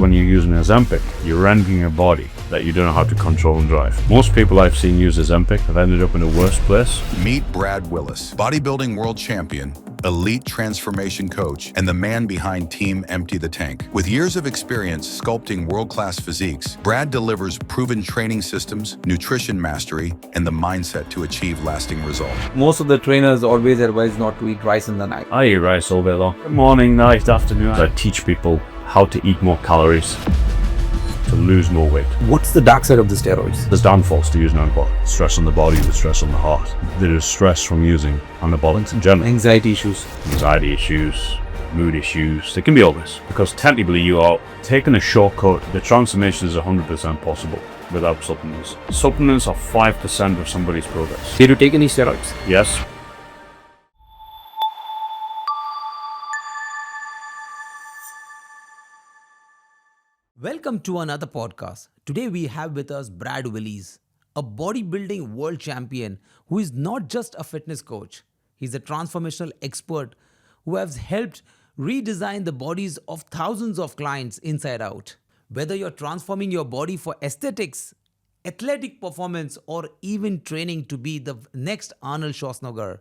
when you're using Ozempic, you're rendering a body that you don't know how to control and drive. Most people I've seen use Ozempic have ended up in a worse place. Meet Brad Willis, bodybuilding world champion, elite transformation coach, and the man behind Team Empty the Tank. With years of experience sculpting world-class physiques, Brad delivers proven training systems, nutrition mastery, and the mindset to achieve lasting results. Most of the trainers always advise not to eat rice in the night. I eat rice all day long. Morning, night, afternoon. I teach people how to eat more calories to lose more weight. What's the dark side of the steroids? There's downfalls to using anabolic. Stress on the body, the stress on the heart. There is stress from using anabolics in general. Anxiety issues. Anxiety issues, mood issues. There can be all this. Because technically you are taking a shortcut. The transformation is 100% possible without supplements. Supplements are 5% of somebody's progress. Did you take any steroids? Yes. Welcome to another podcast. Today we have with us Brad Willis, a bodybuilding world champion who is not just a fitness coach. He's a transformational expert who has helped redesign the bodies of thousands of clients inside out. Whether you're transforming your body for aesthetics, athletic performance, or even training to be the next Arnold Schwarzenegger,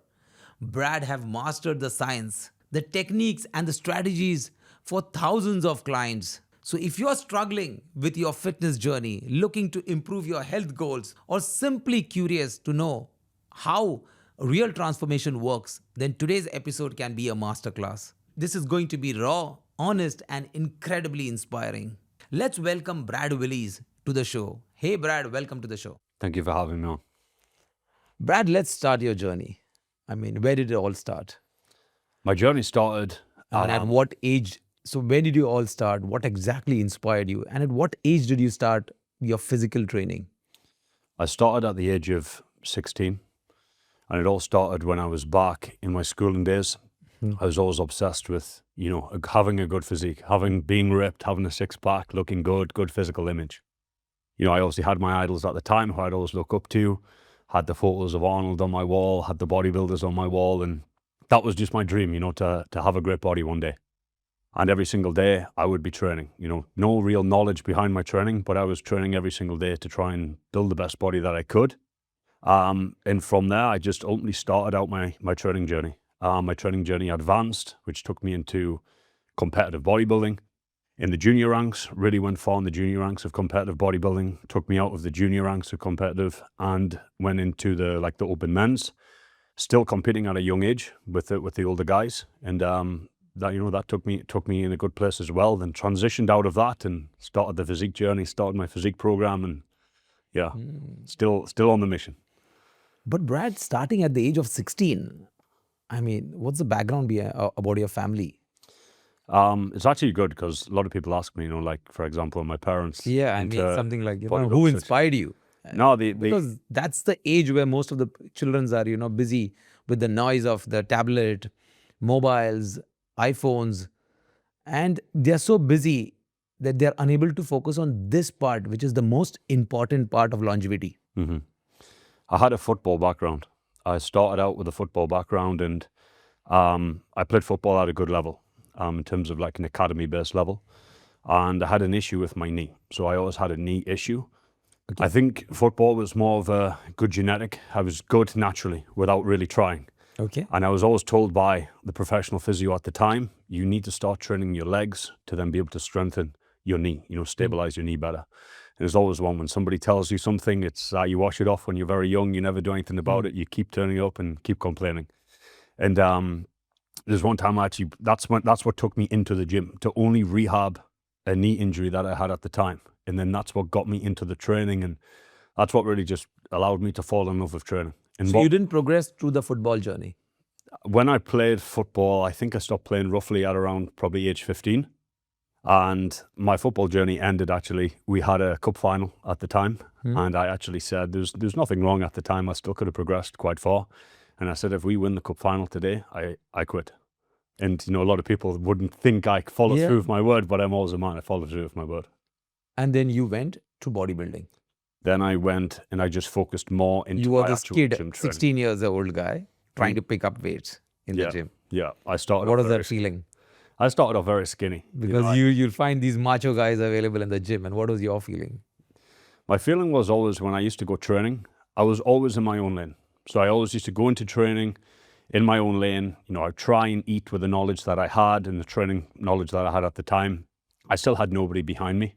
Brad have mastered the science, the techniques, and the strategies for thousands of clients. So if you're struggling with your fitness journey, looking to improve your health goals, or simply curious to know how real transformation works, then today's episode can be a masterclass. This is going to be raw, honest, and incredibly inspiring. Let's welcome Brad Willis to the show. Hey Brad, welcome to the show. Thank you for having me on. Brad, let's start your journey. Where did it all start? My journey started... And at what age? So where did you all start? What exactly inspired you? And at what age did you start your physical training? I started at the age of 16. And it all started when I was back in my schooling days. I was always obsessed with, having a good physique, being ripped, having a six-pack, looking good physical image. I obviously had my idols at the time who I'd always look up to, had the photos of Arnold on my wall, had the bodybuilders on my wall, and that was just my dream, to have a great body one day. And every single day I would be training, no real knowledge behind my training, but I was training every single day to try and build the best body that I could. And from there, I just ultimately started out my training journey. My training journey advanced, which took me into competitive bodybuilding. In the junior ranks, really went far in the junior ranks of competitive bodybuilding, took me out of the junior ranks of competitive and went into the open men's, still competing at a young age with the older guys. And that took me in a good place as well. Then transitioned out of that and started the physique journey, started my physique program, and still on the mission. But Brad, starting at the age of 16, what's the background about your family? It's actually good because a lot of people ask me, for example, my parents. Yeah, something like, who inspired you? No, because that's the age where most of the children are, busy with the noise of the tablet, mobiles, iPhones, and they're so busy that they're unable to focus on this part, which is the most important part of longevity. Mm-hmm. I had a football background. I started out with a football background, and I played football at a good level, in terms of an academy-based level. And I had an issue with my knee, so I always had a knee issue. Okay. I think football was more of a good genetic. I was good naturally without really trying. Okay. And I was always told by the professional physio at the time, you need to start training your legs to then be able to strengthen your knee, stabilize your knee better. And there's always one, when somebody tells you something, it's you wash it off when you're very young, you never do anything about it, you keep turning up and keep complaining. And there's one time actually, that's what took me into the gym, to only rehab a knee injury that I had at the time. And then that's what got me into the training, and that's what really just allowed me to fall in love with training. And so you didn't progress through the football journey? When I played football, I think I stopped playing roughly at around probably age 15. And my football journey ended actually, we had a cup final at the time. And I actually said, there's nothing wrong at the time. I still could have progressed quite far. And I said, if we win the cup final today, I quit. And, a lot of people wouldn't think I follow through with my word, but I'm always a man. I follow through with my word. And then you went to bodybuilding. Then I went and I just focused more into my actual gym training. 16 years old guy trying to pick up weights in the gym. Yeah, I started. What was that feeling? I started off very skinny. Because you'll find these macho guys available in the gym. And what was your feeling? My feeling was always when I used to go training, I was always in my own lane. So I always used to go into training in my own lane. I'd try and eat with the knowledge that I had and the training knowledge that I had at the time. I still had nobody behind me.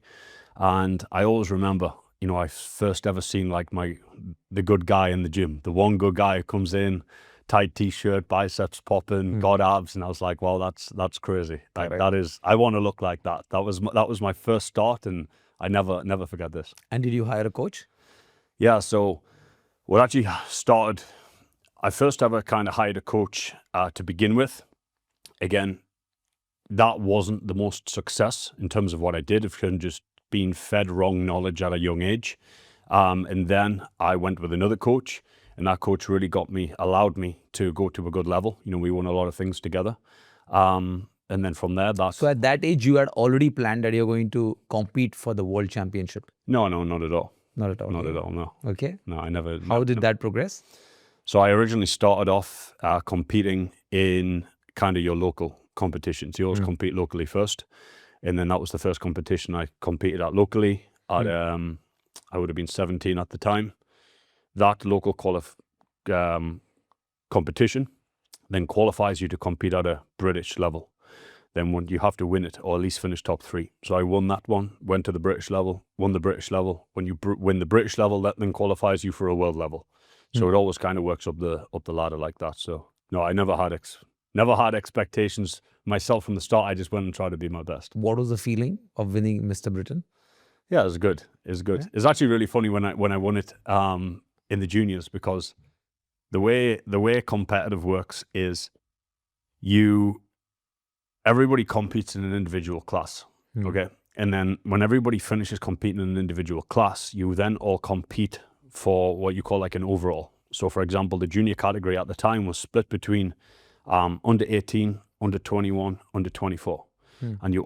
And I always remember, I first ever seen like the good guy in the gym, the one good guy who comes in, tight t-shirt, biceps popping, got abs, and I was like, wow, that's crazy. Like, that is, I want to look like that. That was my first start, and I never forget this. And did you hire a coach? Yeah, so what actually started, I first ever kind of hired a coach to begin with. Again, that wasn't the most success in terms of what I did. If just being fed wrong knowledge at a young age. And then I went with another coach, and that coach really allowed me to go to a good level. We won a lot of things together. And then from there, So at that age, you had already planned that you're going to compete for the world championship? No, not at all. Not at all. Not at all, no. Okay. No, I never. How did that progress? So I originally started off competing in kind of your local competitions. You always compete locally first. And then that was the first competition I competed at locally. I would have been 17 at the time. That local competition then qualifies you to compete at a British level. Then you have to win it, or at least finish top 3. So I won that one, went to the British level, won the British level. When you win the British level, that then qualifies you for a world level. So it always kind of works up the ladder like that. So no, I never had expectations myself from the start. I just went and tried to be my best. What was the feeling of winning Mr. Britain? Yeah, it was good. Yeah. It's actually really funny when I won it in the juniors, because the way competitive works is everybody competes in an individual class. Okay. And then when everybody finishes competing in an individual class, you then all compete for what you call like an overall. So for example, the junior category at the time was split between under 18, under 21, under 24. And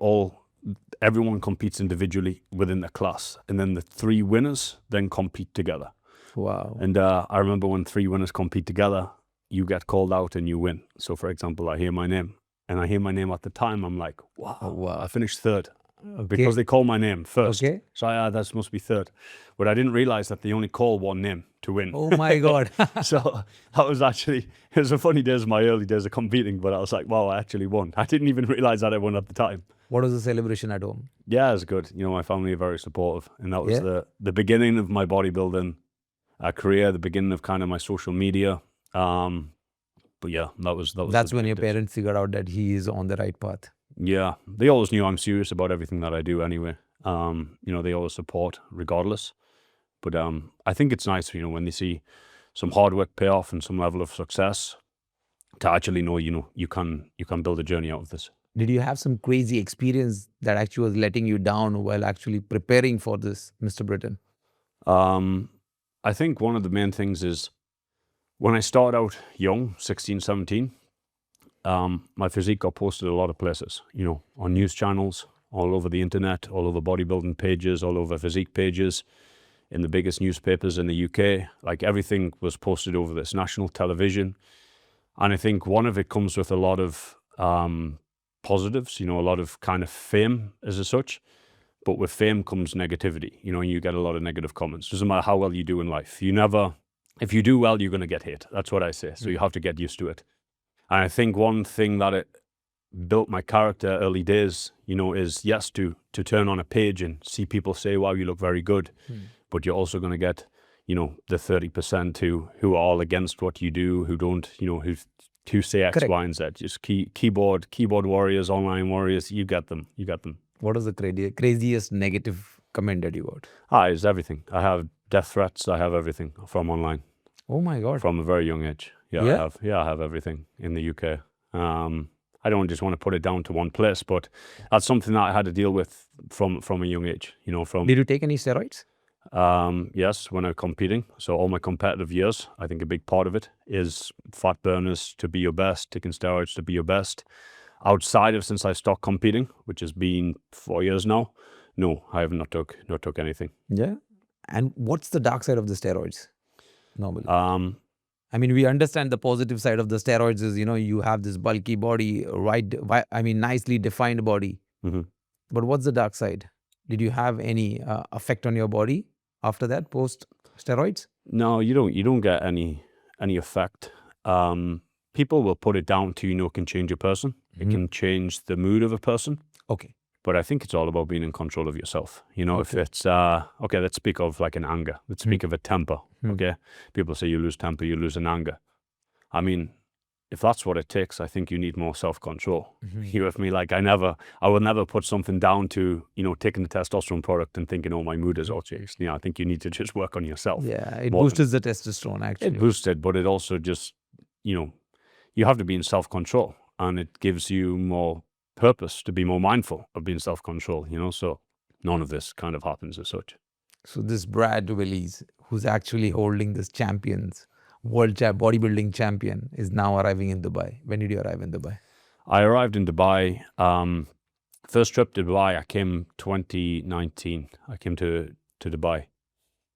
everyone competes individually within the class. And then the 3 winners then compete together. Wow. And I remember when 3 winners compete together, you get called out and you win. So for example, I hear my name. And I hear my name at the time, I'm like, wow. I finished 3rd. Okay. Because they call my name first. Okay. So that must be 3rd. But I didn't realize that they only call one name to win. Oh my God. So that was it was a funny days, my early days of competing, but I was like, wow, I actually won. I didn't even realize that I won at the time. What was the celebration at home? Yeah, it was good. My family are very supportive. And that was the beginning of my bodybuilding career, the beginning of kind of my social media. But yeah, that's when your parents figured out that he is on the right path. Yeah, they always knew I'm serious about everything that I do anyway. They always support regardless. But I think it's nice, when they see some hard work pay off and some level of success, to actually know, you can build a journey out of this. Did you have some crazy experience that actually was letting you down while actually preparing for this, Mr. Britain? I think one of the main things is when I started out young, 16, 17, my physique got posted a lot of places, on news channels, all over the internet, all over bodybuilding pages, all over physique pages, in the biggest newspapers in the UK. Like everything was posted over this national television. And I think one of it comes with a lot of positives, a lot of kind of fame as such. But with fame comes negativity, you get a lot of negative comments. Doesn't matter how well you do in life. If you do well, you're going to get hate. That's what I say. So you have to get used to it. And I think one thing that it built my character early days, is yes, to turn on a page and see people say, wow, you look very good. But you're also going to get, the 30% who are all against what you do, who don't, who say X, Correct. Y, and Z. Just keyboard warriors, online warriors, you get them. What was the craziest negative comment that you got? It's everything. I have death threats. I have everything from online. Oh my God. From a very young age. Yeah? I have everything in the UK. I don't just want to put it down to one place, but that's something that I had to deal with from a young age. Did you take any steroids? Yes, when I'm competing. So all my competitive years, I think a big part of it is fat burners to be your best, taking steroids to be your best. Outside of since I stopped competing, which has been 4 years now, no, I have not took anything. Yeah. And what's the dark side of the steroids normally? I mean, we understand the positive side of the steroids is, you have this bulky body, nicely defined body. Mhm. But what's the dark side? Did you have any effect on your body after that, post steroids? No, you don't get any effect. People will put it down to, it can change a person. It can change the mood of a person. Okay. But I think it's all about being in control of yourself. If it's, okay, let's speak of like an anger. Let's speak of a temper, okay? People say you lose temper, you lose an anger. I mean, if that's what it takes, I think you need more self-control. You with me? Like I will never put something down to, taking the testosterone product and thinking, oh, my mood is all changed. I think you need to just work on yourself. Yeah, it boosts the testosterone actually. It boosts it, but it also just, you have to be in self-control, and it gives you more purpose to be more mindful of being self-control, so none of this kind of happens as such. So this Brad Willis, who's actually holding this world bodybuilding champion, is now arriving in Dubai. When did you arrive in Dubai? I arrived in Dubai, first trip to Dubai, I came 2019. I came to Dubai.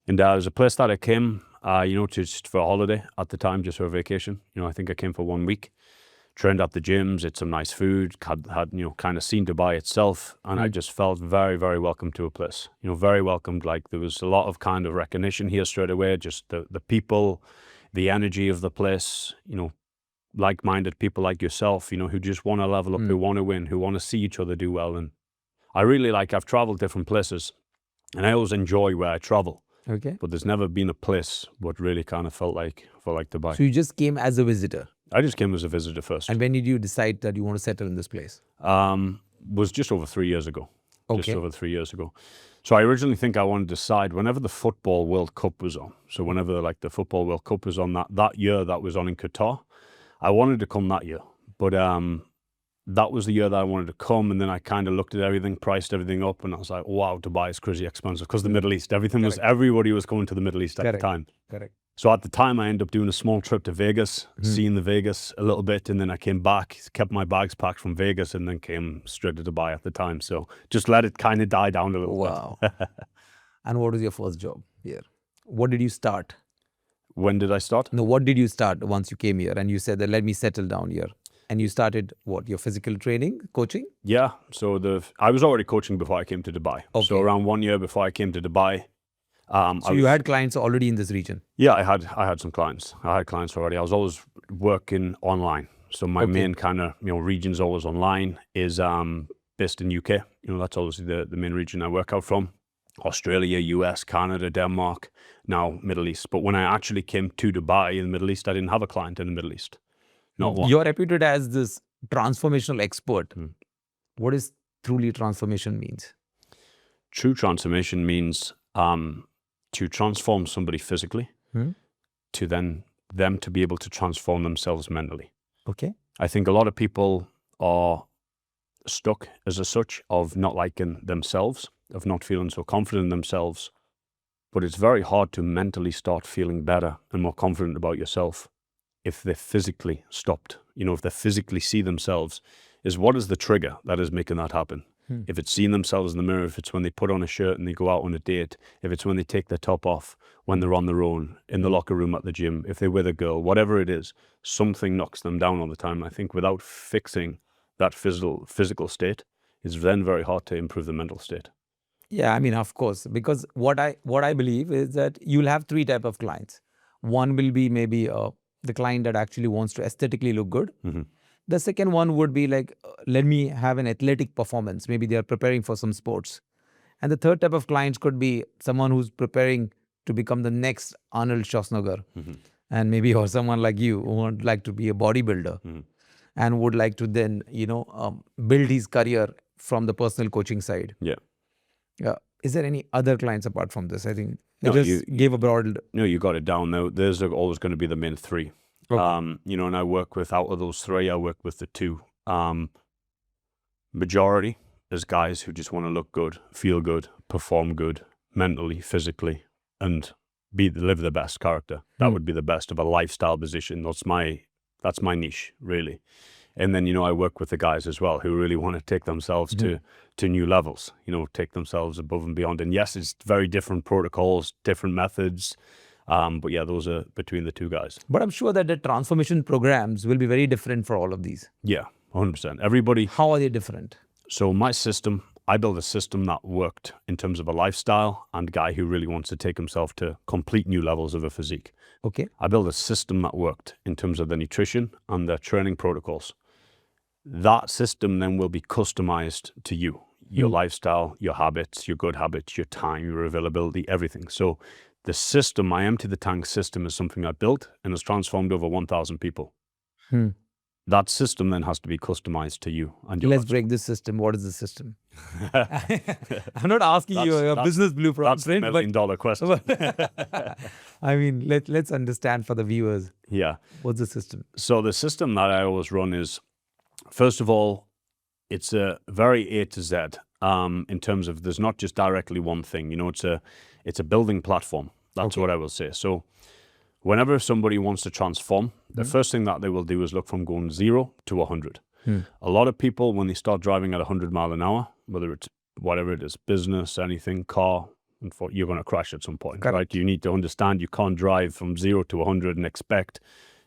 And there was a place that I came, just for a holiday at the time, just for a vacation. I think I came for 1 week. Trained at the gyms, ate some nice food, had kind of seen Dubai itself, and I just felt very, very welcome to a place. Very welcomed. Like there was a lot of kind of recognition here straight away. Just the people, the energy of the place. Like-minded people like yourself. Who just want to level up, who want to win, who want to see each other do well. And I really I've traveled different places, and I always enjoy where I travel. Okay. But there's never been a place what really kind of felt like Dubai. So you just came as a visitor. I just came as a visitor first. And when did you decide that you want to settle in this place? Was just over 3 years ago. Okay. Just over 3 years ago. So I originally think I wanted to decide whenever the Football World Cup was on. So whenever the Football World Cup was on that year that was on in Qatar, I wanted to come that year. But that was the year that I wanted to come, and then I kind of looked at everything, priced everything up, and I was like, wow, Dubai is crazy expensive because the Middle East, everybody was going to the Middle East at the time. Correct. So at the time, I ended up doing a small trip to Vegas, seeing the Vegas a little bit, and then I came back, kept my bags packed from Vegas, and then came straight to Dubai at the time. So just let it kind of die down a little bit. Wow. And what was your first job here? What did you start? When did I start? No, what did you start once you came here and you said that let me settle down here? And you started what? Your physical training, coaching? Yeah. So I was already coaching before I came to Dubai. Okay. So around 1 year before I came to Dubai. So you had clients already in this region? Yeah, I had some clients. I had clients already. I was always working online. So my main kind of region's always online is based in UK. That's obviously the main region I work out from. Australia, US, Canada, Denmark, now Middle East. But when I actually came to Dubai in the Middle East, I didn't have a client in the Middle East. Not one. You're reputed as this transformational expert. What is truly transformation means? True transformation means to transform somebody physically, to then them to be able to transform themselves mentally. Okay. I think a lot of people are stuck as a such of not liking themselves, of not feeling so confident in themselves. But it's very hard to mentally start feeling better and more confident about yourself if they're physically stopped. If they physically see themselves, what is the trigger that is making that happen? If it's seeing themselves in the mirror, if it's when they put on a shirt and they go out on a date, if it's when they take their top off, when they're on their own, in the locker room at the gym, if they're with a girl, whatever it is, something knocks them down all the time. I think without fixing that physical state, it's then very hard to improve the mental state. Yeah, I mean, of course, because what I believe is that you'll have three types of clients. One will be maybe the client that actually wants to aesthetically look good. The second one would be like, let me have an athletic performance. Maybe they are preparing for some sports. And the third type of clients could be someone who's preparing to become the next Arnold Schwarzenegger. And maybe or someone like you who would like to be a bodybuilder and would like to then, build his career from the personal coaching side. Yeah. Yeah. Is there any other clients apart from this? I think No, you gave a broad... No, you got it down now. There's always going to be the main three. Okay. And I work with, out of those three, I work with the two. Majority is guys who just want to look good, feel good, perform good, mentally, physically, and live the best character. That would be the best of a lifestyle position. That's my niche, really. And then, I work with the guys as well who really want to take themselves to new levels, take themselves above and beyond. And yes, it's very different protocols, different methods. But yeah, those are between the two guys. But I'm sure that the transformation programs will be very different for all of these. Yeah, 100%. Everybody. How are they different? So my system, I built a system that worked in terms of a lifestyle and a guy who really wants to take himself to complete new levels of a physique. Okay. I built a system that worked in terms of the nutrition and the training protocols. That system then will be customized to you, your lifestyle, your habits, your good habits, your time, your availability, everything. So the system, my Empty the Tank system, is something I built and has transformed over 1,000 people. That system then has to be customized to you. And your Let's lifestyle. break this system. What is the system? I'm not asking you your business blueprint, That's the $1 million question. I mean, let's understand for the viewers. Yeah. What's the system? So the system that I always run is, first of all, it's a very A to Z in terms of there's not just directly one thing. You know, it's a building platform. That's what I will say. So whenever somebody wants to transform, the first thing that they will do is look from going 0 to 100. A lot of people, when they start driving at 100 mile an hour, whether it's whatever it is, business, anything, car, you're going to crash at some point, right? You need to understand you can't drive from 0 to 100 and expect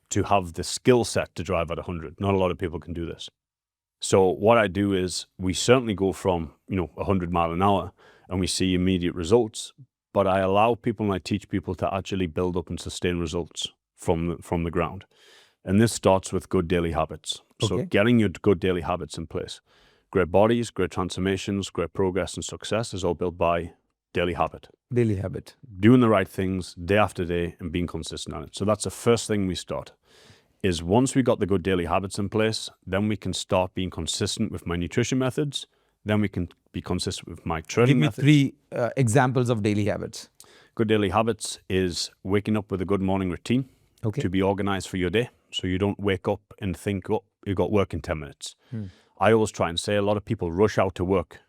to have the skill set to drive at 100. Not a lot of people can do this. So what I do is we certainly go from, 100 mile an hour and we see immediate results, but I allow people and I teach people to actually build up and sustain results from the ground. And this starts with good daily habits. So getting your good daily habits in place. Great bodies, great transformations, great progress and success is all built by daily habit. Daily habit. Doing the right things day after day and being consistent on it. So that's the first thing we start. Is once we got the good daily habits in place, then we can start being consistent with my nutrition methods. Then we can be consistent with my training methods. Give me 3 examples of daily habits. Good daily habits is waking up with a good morning routine to be organized for your day. So you don't wake up and think, oh, you got work in 10 minutes. I always try and say a lot of people rush out to work.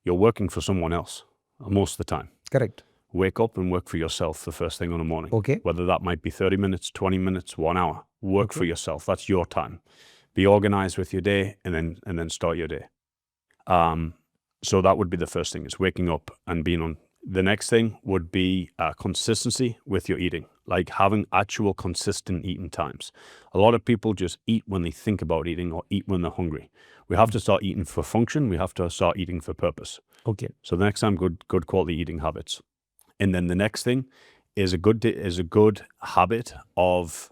You're working for someone else most of the time. Correct. Wake up and work for yourself the first thing in the morning. Okay. Whether that might be 30 minutes, 20 minutes, 1 hour. Work for yourself. That's your time. Be organized with your day and then start your day. So that would be the first thing, is waking up and being on. The next thing would be consistency with your eating, like having actual consistent eating times. A lot of people just eat when they think about eating or eat when they're hungry. We have to start eating for function. We have to start eating for purpose. Okay. So the next time, good quality eating habits. And then the next thing is a good habit of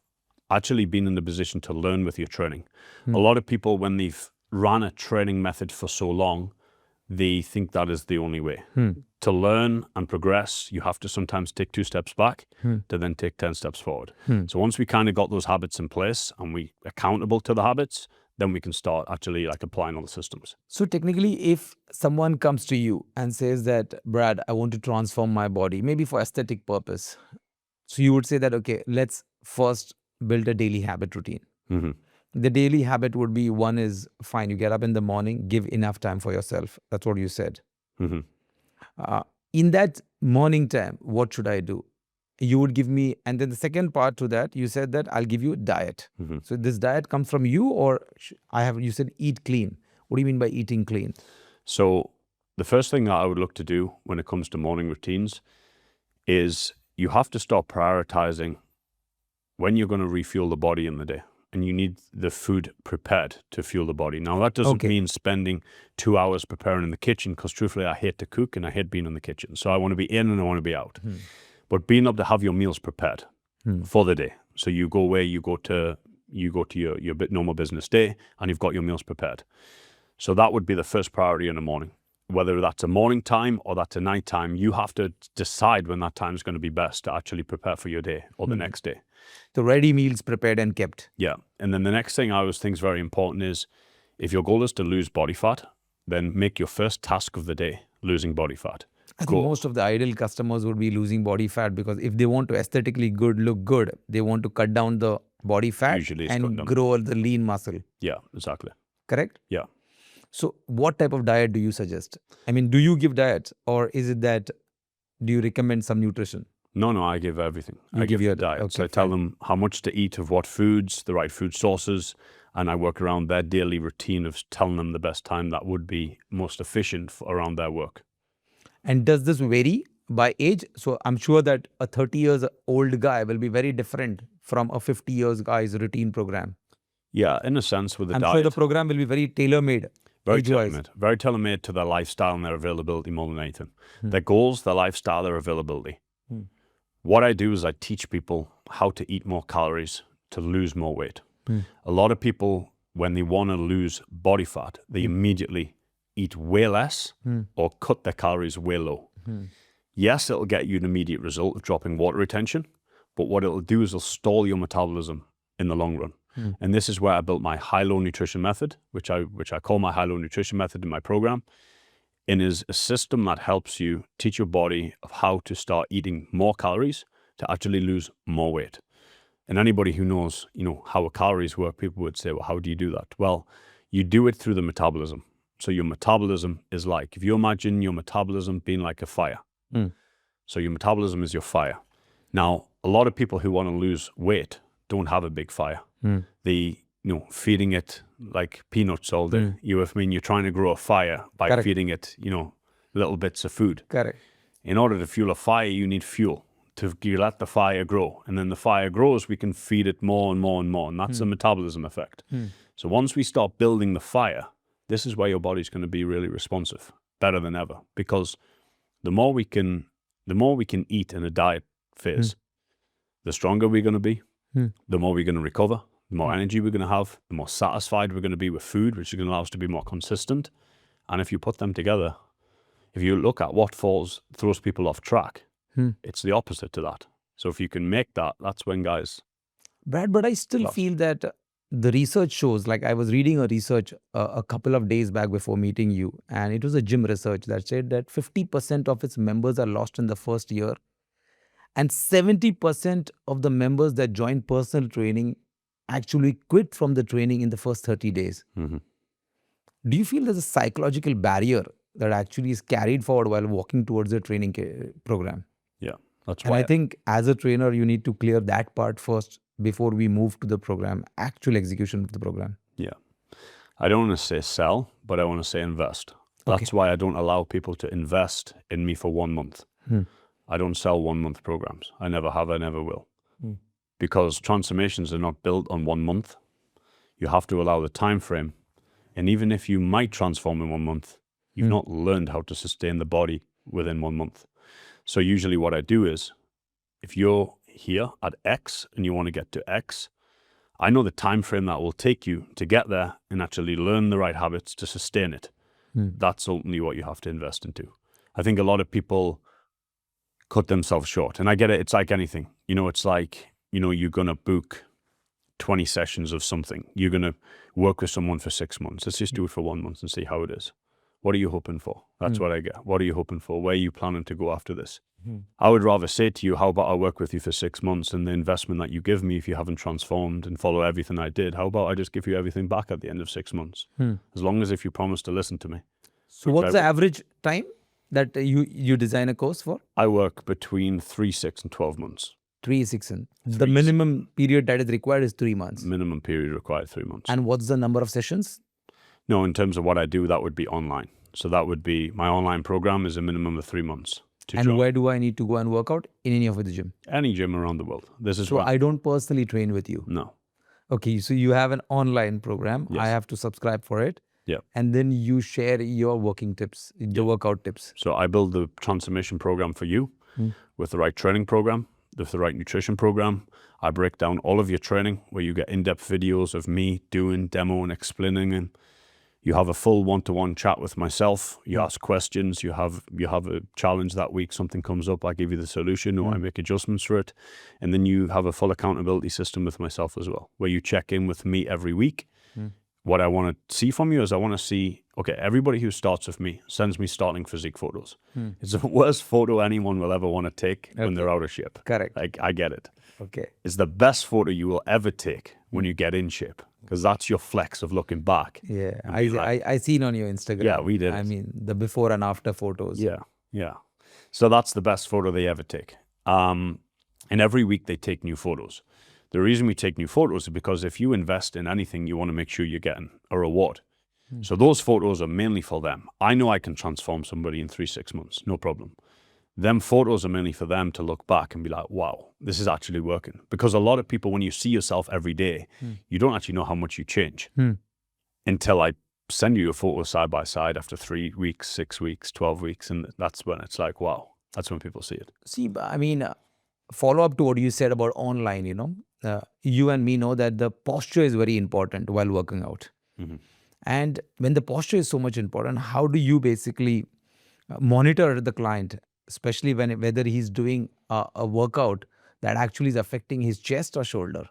actually being in the position to learn with your training. A lot of people, when they've ran a training method for so long, they think that is the only way. To learn and progress, you have to sometimes take 2 steps back to then take 10 steps forward. So once we kind of got those habits in place and we accountable to the habits, then we can start actually like applying all the systems. So technically, if someone comes to you and says that, Brad, I want to transform my body, maybe for aesthetic purpose. So you would say that, okay, let's first build a daily habit routine. The daily habit would be, one is, fine, you get up in the morning, give enough time for yourself. That's what you said. In that morning time, what should I do? You would give me, and then the second part to that, you said that I'll give you diet. So this diet comes from you, or you said eat clean. What do you mean by eating clean? So the first thing that I would look to do when it comes to morning routines is you have to start prioritizing when you're going to refuel the body in the day. And you need the food prepared to fuel the body. Now, that doesn't mean spending 2 hours preparing in the kitchen, because truthfully, I hate to cook and I hate being in the kitchen. So I want to be in and I want to be out. But being able to have your meals prepared for the day. So you go away, you go to your normal business day, and you've got your meals prepared. So that would be the first priority in the morning. Whether that's a morning time or that's a night time, you have to decide when that time is going to be best to actually prepare for your day or the next day. So ready meals prepared and kept. Yeah. And then the next thing I always think is very important is, if your goal is to lose body fat, then make your first task of the day losing body fat. I think most of the ideal customers would be losing body fat, because if they want to aesthetically look good, they want to cut down the body fat and grow the lean muscle. Yeah, exactly. Correct? Yeah. So what type of diet do you suggest? I mean, do you give diets, or is it that, do you recommend some nutrition? No, I give everything. I give you diets. I tell them how much to eat of what foods, the right food sources, and I work around their daily routine of telling them the best time that would be most efficient around their work. And does this vary by age. So I'm sure that a 30 years old guy will be very different from a 50 years guy's routine program. Yeah, in a sense with the I'm diet. sure the program will be very tailor-made. Very age-wise. tailor-made. Very tailor-made to their lifestyle and their availability more than anything. Their goals, their lifestyle, their availability. What I do is I teach people how to eat more calories to lose more weight. A lot of people, when they want to lose body fat, they immediately eat way less or cut their calories way low. Yes, it'll get you an immediate result of dropping water retention, but what it'll do is it'll stall your metabolism in the long run. And this is where I built my high-low nutrition method, which I call my high-low nutrition method in my program. And is a system that helps you teach your body of how to start eating more calories to actually lose more weight. And anybody who knows, how calories work, people would say, well, how do you do that? Well, you do it through the metabolism. So your metabolism is like, if you imagine your metabolism being like a fire. So your metabolism is your fire. Now, a lot of people who want to lose weight don't have a big fire. They, feeding it like peanuts all day. You with me? You're trying to grow a fire by Correct. feeding it, little bits of food. Correct. In order to fuel a fire, you need fuel to let the fire grow. And then the fire grows, we can feed it more and more and more. And that's the metabolism effect. So once we start building the fire, this is where your body's going to be really responsive, better than ever. Because the more we can eat in a diet phase, the stronger we're going to be, the more we're going to recover, the more energy we're going to have, the more satisfied we're going to be with food, which is going to allow us to be more consistent. And if you put them together, if you look at what throws people off track, it's the opposite to that. So if you can make that, that's when guys... Brad, but I still feel that the research shows, like I was reading a research a couple of days back before meeting you, and it was a gym research that said that 50% of its members are lost in the first year, and 70% of the members that join personal training actually quit from the training in the first 30 days. Do you feel there's a psychological barrier that actually is carried forward while walking towards the training program? Yeah, that's And why... I think as a trainer, you need to clear that part first before we move to the program, actual execution of the program. Yeah. I don't want to say sell, but I want to say invest. That's why I don't allow people to invest in me for 1 month. I don't sell 1 month programs. I never have, I never will. Because transformations are not built on 1 month. You have to allow the time frame. And even if you might transform in 1 month, you've not learned how to sustain the body within 1 month. So usually what I do is, if you're here at X and you want to get to X, I know the time frame that will take you to get there and actually learn the right habits to sustain it. That's ultimately what you have to invest into. I think a lot of people cut themselves short. And I get it, it's like anything. It's like, you're going to book 20 sessions of something. You're going to work with someone for 6 months. Let's just do it for 1 month and see how it is. What are you hoping for? That's what I get. What are you hoping for? Where are you planning to go after this? I would rather say to you, how about I work with you for 6 months and the investment that you give me if you haven't transformed and follow everything I did, how about I just give you everything back at the end of 6 months? As long as if you promise to listen to me. So what's the average time that you design a course for? I work between 3, 6 and 12 months. 3, 6 and... The minimum period that is required is 3 months. Minimum period required 3 months. And what's the number of sessions? No, in terms of what I do, that would be online. So that would be, my online program is a minimum of 3 months. And where do I need to go and work out? In any of the gym? Any gym around the world. This is So I don't personally train with you? No. Okay, so you have an online program. Yes. I have to subscribe for it. Yeah. And then you share your working tips, the workout tips. So I build the transformation program for you with the right training program, with the right nutrition program. I break down all of your training where you get in-depth videos of me doing, demoing, explaining, and you have a full one-to-one chat with myself. You ask questions. You have a challenge that week. Something comes up. I give you the solution or I make adjustments for it. And then you have a full accountability system with myself as well, where you check in with me every week. What I want to see from you is I want to see, okay, everybody who starts with me sends me starting physique photos. It's the worst photo anyone will ever want to take when they're out of shape. Correct. Like, I get it. Okay. It's the best photo you will ever take when you get in shape, because that's your flex of looking back. Yeah, and being like, I seen on your Instagram. Yeah, we did I it. mean, the before and after photos. Yeah. So that's the best photo they ever take. And every week they take new photos. The reason we take new photos is because if you invest in anything, you want to make sure you're getting a reward. So those photos are mainly for them. I know I can transform somebody in 3, 6 months, no problem. them photos are mainly for them to look back and be like, wow, this is actually working. Because a lot of people, when you see yourself every day, you don't actually know how much you change until I send you a photo side by side after 3 weeks, 6 weeks, 12 weeks. And that's when it's like, wow, that's when people see it. See, I mean, follow up to what you said about online, you and me know that the posture is very important while working out. And when the posture is so much important, how do you basically monitor the client, especially whether he's doing a workout that actually is affecting his chest or shoulder?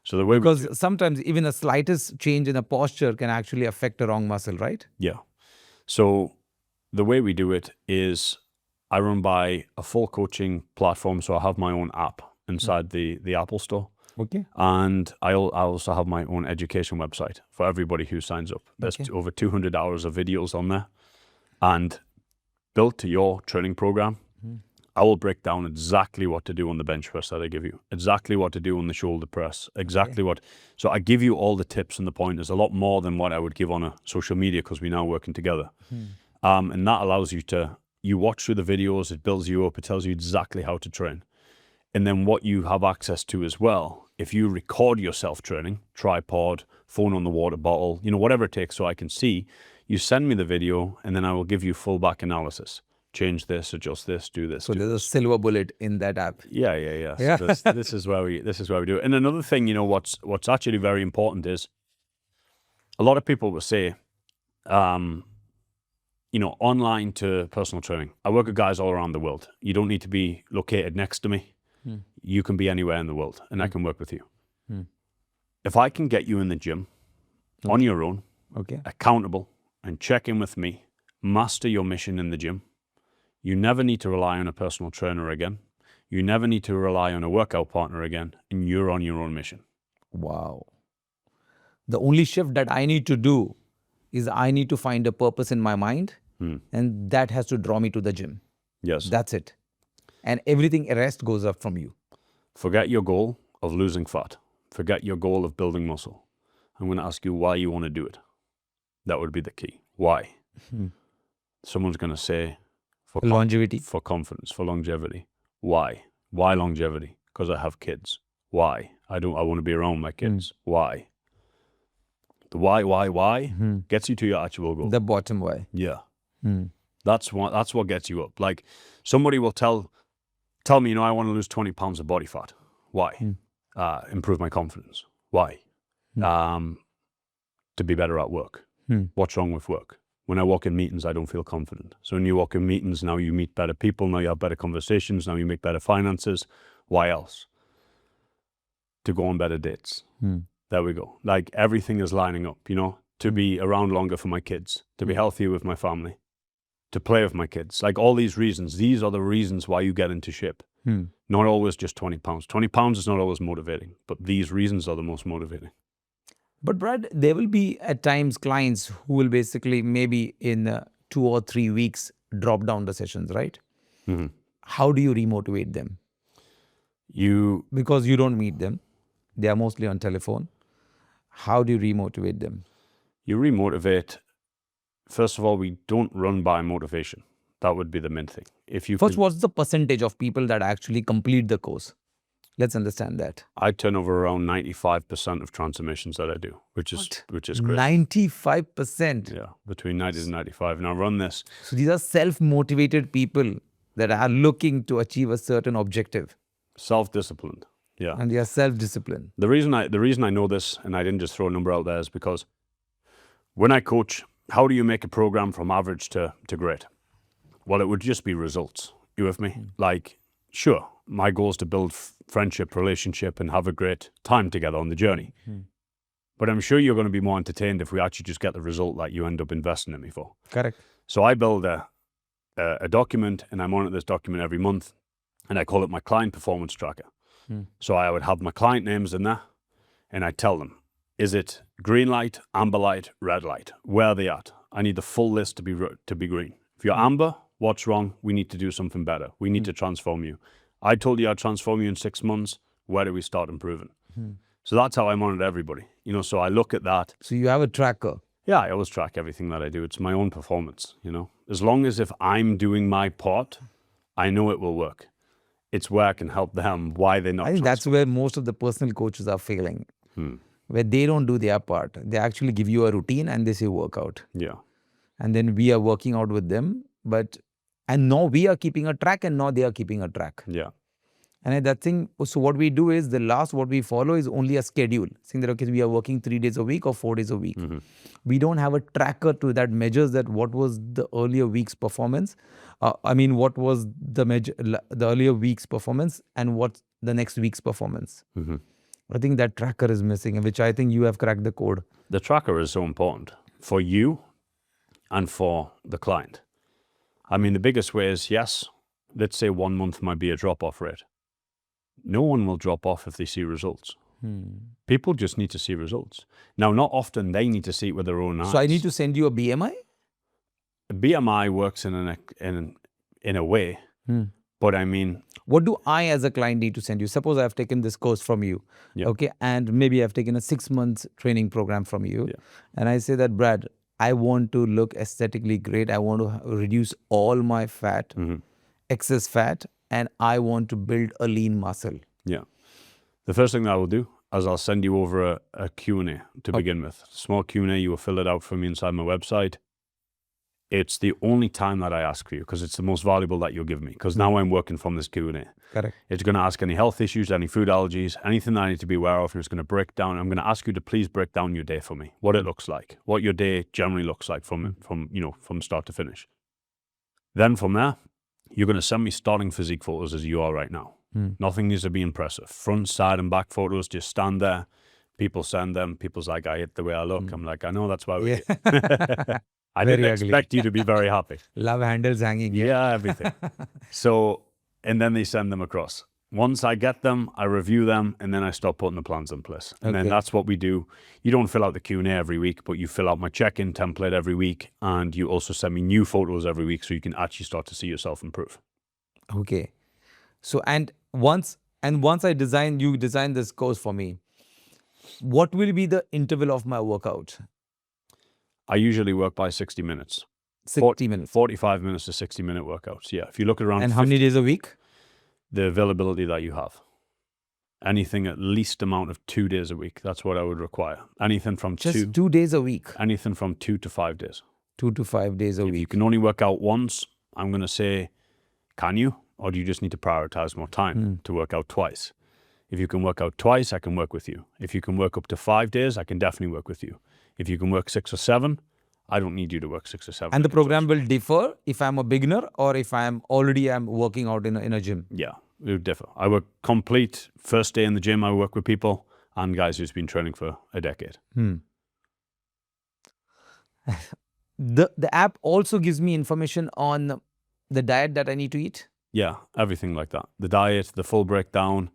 So the way Because sometimes even the slightest change in the posture can actually affect the wrong muscle, right? Yeah. So the way we do it is I run by a full coaching platform. So I have my own app inside the Apple Store. Okay. And I also have my own education website for everybody who signs up. There's over 200 hours of videos on there. And built to your training program, I will break down exactly what to do on the bench press that I give you, exactly what to do on the shoulder press, exactly what. So I give you all the tips and the pointers, a lot more than what I would give on a social media because we're now working together. And that allows you watch through the videos, it builds you up, it tells you exactly how to train. And then what you have access to as well, if you record yourself training, tripod, phone on the water bottle, whatever it takes so I can see, you send me the video and then I will give you full back analysis. Change this, adjust this, do this. So there's a silver bullet in that app. Yeah. So this is where we do it. And another thing, what's actually very important is a lot of people will say, online to personal training. I work with guys all around the world. You don't need to be located next to me. You can be anywhere in the world and I can work with you. If I can get you in the gym on your own, accountable, and check in with me, master your mission in the gym, you never need to rely on a personal trainer again. You never need to rely on a workout partner again, and you're on your own mission. Wow. The only shift that I need to do is I need to find a purpose in my mind, and that has to draw me to the gym. Yes. That's it. And everything rest goes up from you. Forget your goal of losing fat. Forget your goal of building muscle. I'm going to ask you why you want to do it. That would be the key. Why? Someone's going to say, for longevity, for confidence, for longevity. Why? Why longevity? Because I have kids. Why? I want to be around my kids. Why? The why gets you to your actual goal. The bottom why. Yeah. That's what gets you up. Like somebody will tell me, I want to lose 20 pounds of body fat. Why? Improve my confidence. Why? To be better at work. What's wrong with work? When I walk in meetings, I don't feel confident. So when you walk in meetings, now you meet better people, now you have better conversations, now you make better finances. Why else? To go on better dates. There we go. Like everything is lining up, to be around longer for my kids, to be healthier with my family, to play with my kids. Like all these reasons, these are the reasons why you get into shape. Not always just 20 pounds. 20 pounds is not always motivating, but these reasons are the most motivating. But Brad, there will be at times clients who will basically maybe in 2 or 3 weeks drop down the sessions, right? How do you remotivate them? Because you don't meet them. They are mostly on telephone. How do you remotivate them? You remotivate. First of all, we don't run by motivation. That would be the main thing. First, what's the percentage of people that actually complete the course? Let's understand that. I turn over around 95% of transformations that I do, which is great. 95%? Yeah, between 90 and 95. And I run this. So these are self-motivated people that are looking to achieve a certain objective. Self-disciplined. Yeah. And they are self-disciplined. The reason I know this, and I didn't just throw a number out there, is because when I coach, how do you make a program from average to great? Well, it would just be results. You with me? Like, sure, my goal is to build friendship, relationship, and have a great time together on the journey. But I'm sure you're going to be more entertained if we actually just get the result that you end up investing in me for. Correct. So I build a document, and I monitor this document every month, and I call it my client performance tracker. So I would have my client names in there, and I tell them, is it green light, amber light, red light? Where are they at? I need the full list to be green. If you're amber, what's wrong? We need to do something better. We need to transform you. I told you I'd transform you in 6 months. Where do we start improving? So that's how I monitor everybody. So I look at that. So you have a tracker. Yeah, I always track everything that I do. It's my own performance, As long as if I'm doing my part, I know it will work. It's where I can help them, why they're not. I think that's where most of the personal coaches are failing, where they don't do their part. They actually give you a routine and they say workout. Yeah. And then we are working out with them, and now we are keeping a track and now they are keeping a track. Yeah. And that thing, so what we do is what we follow is only a schedule, saying that, okay, we are working 3 days a week or 4 days a week. We don't have a tracker that measures that what was the earlier week's performance. What was the earlier week's performance and what's the next week's performance. I think that tracker is missing, which I think you have cracked the code. The tracker is so important for you and for the client. I mean, the biggest way is, yes, let's say 1 month might be a drop-off rate. No one will drop off if they see results. People just need to see results. Now, not often they need to see it with their own eyes. So I need to send you a BMI? BMI works in a way, but I mean... What do I as a client need to send you? Suppose I have taken this course from you, okay, and maybe I've taken a 6 months training program from you, and I say that, Brad, I want to look aesthetically great. I want to reduce all my fat, excess fat, and I want to build a lean muscle. Yeah. The first thing that I will do is I'll send you over a Q&A to begin with. Small Q&A, you will fill it out for me inside my website. It's the only time that I ask for you because it's the most valuable that you'll give me because now I'm working from this Q&A. Correct. It's going to ask any health issues, any food allergies, anything that I need to be aware of, and it's going to break down. I'm going to ask you to please break down your day for me, what it looks like, what your day generally looks like from start to finish. Then from there, you're going to send me starting physique photos as you are right now. Nothing needs to be impressive. Front, side, and back photos, just stand there. People send them. People's like, I hate the way I look. I'm like, I know, that's why we're here. I didn't expect you to be very happy. Love handles hanging. Yeah, everything. So, and then they send them across. Once I get them, I review them, and then I start putting the plans in place. And then that's what we do. You don't fill out the Q&A every week, but you fill out my check-in template every week, and you also send me new photos every week so you can actually start to see yourself improve. Okay. So, once you design this course for me, what will be the interval of my workout? I usually work by 60 minutes. 60 minutes. 45 minutes to 60-minute workouts. Yeah. If you look at around... And how many days a week? The availability that you have. Anything at least amount of 2 days a week. That's what I would require. Anything from Just 2 days a week? Anything from 2 to 5 days. 2 to 5 days a week. If you can only work out once, I'm going to say, can you? Or do you just need to prioritize more time to work out twice? If you can work out twice, I can work with you. If you can work up to 5 days, I can definitely work with you. If you can work 6 or 7, I don't need you to work 6 or 7. And the program will differ if I'm a beginner or if I'm working out in a gym? Yeah, it would differ. I work complete first day in the gym. I work with people and guys who's been training for a decade. The app also gives me information on the diet that I need to eat? Yeah, everything like that. The diet, the full breakdown.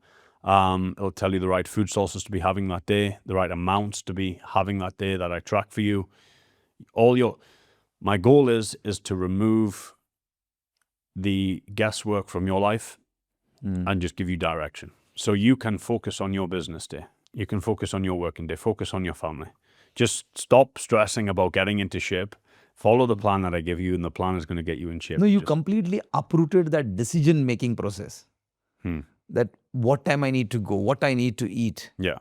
It'll tell you the right food sources to be having that day, the right amounts to be having that day that I track for you. My goal is to remove the guesswork from your life and just give you direction. So you can focus on your business day. You can focus on your working day, focus on your family. Just stop stressing about getting into shape. Follow the plan that I give you, and the plan is going to get you in shape. No, you completely uprooted that decision-making process. That what time I need to go, what I need to eat. Yeah.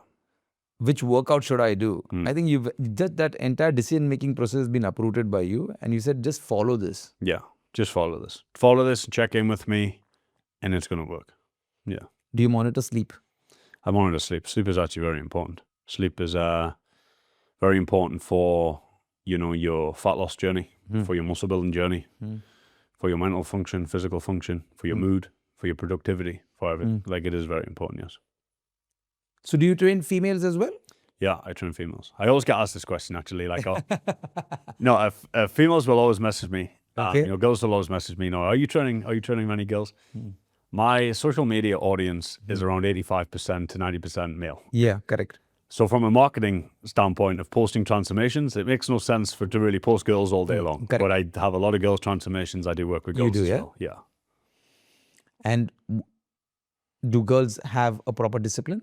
Which workout should I do? I think that entire decision-making process has been uprooted by you, and you said, just follow this. Yeah, just follow this. Follow this and check in with me, and it's going to work. Yeah. Do you monitor sleep? I monitor sleep. Sleep is actually very important. Sleep is very important for your fat loss journey, for your muscle building journey, for your mental function, physical function, for your mood, for your productivity, for everything. Like, it is very important, yes. So do you train females as well? Yeah, I train females. I always get asked this question, actually. Like, no, females will always message me. Okay. Girls will always message me. Are you training many girls? My social media audience is around 85% to 90% male. Yeah, correct. So from a marketing standpoint of posting transformations, it makes no sense to really post girls all day long. Correct. But I have a lot of girls transformations. I do work with girls as well. Yeah. And do girls have a proper discipline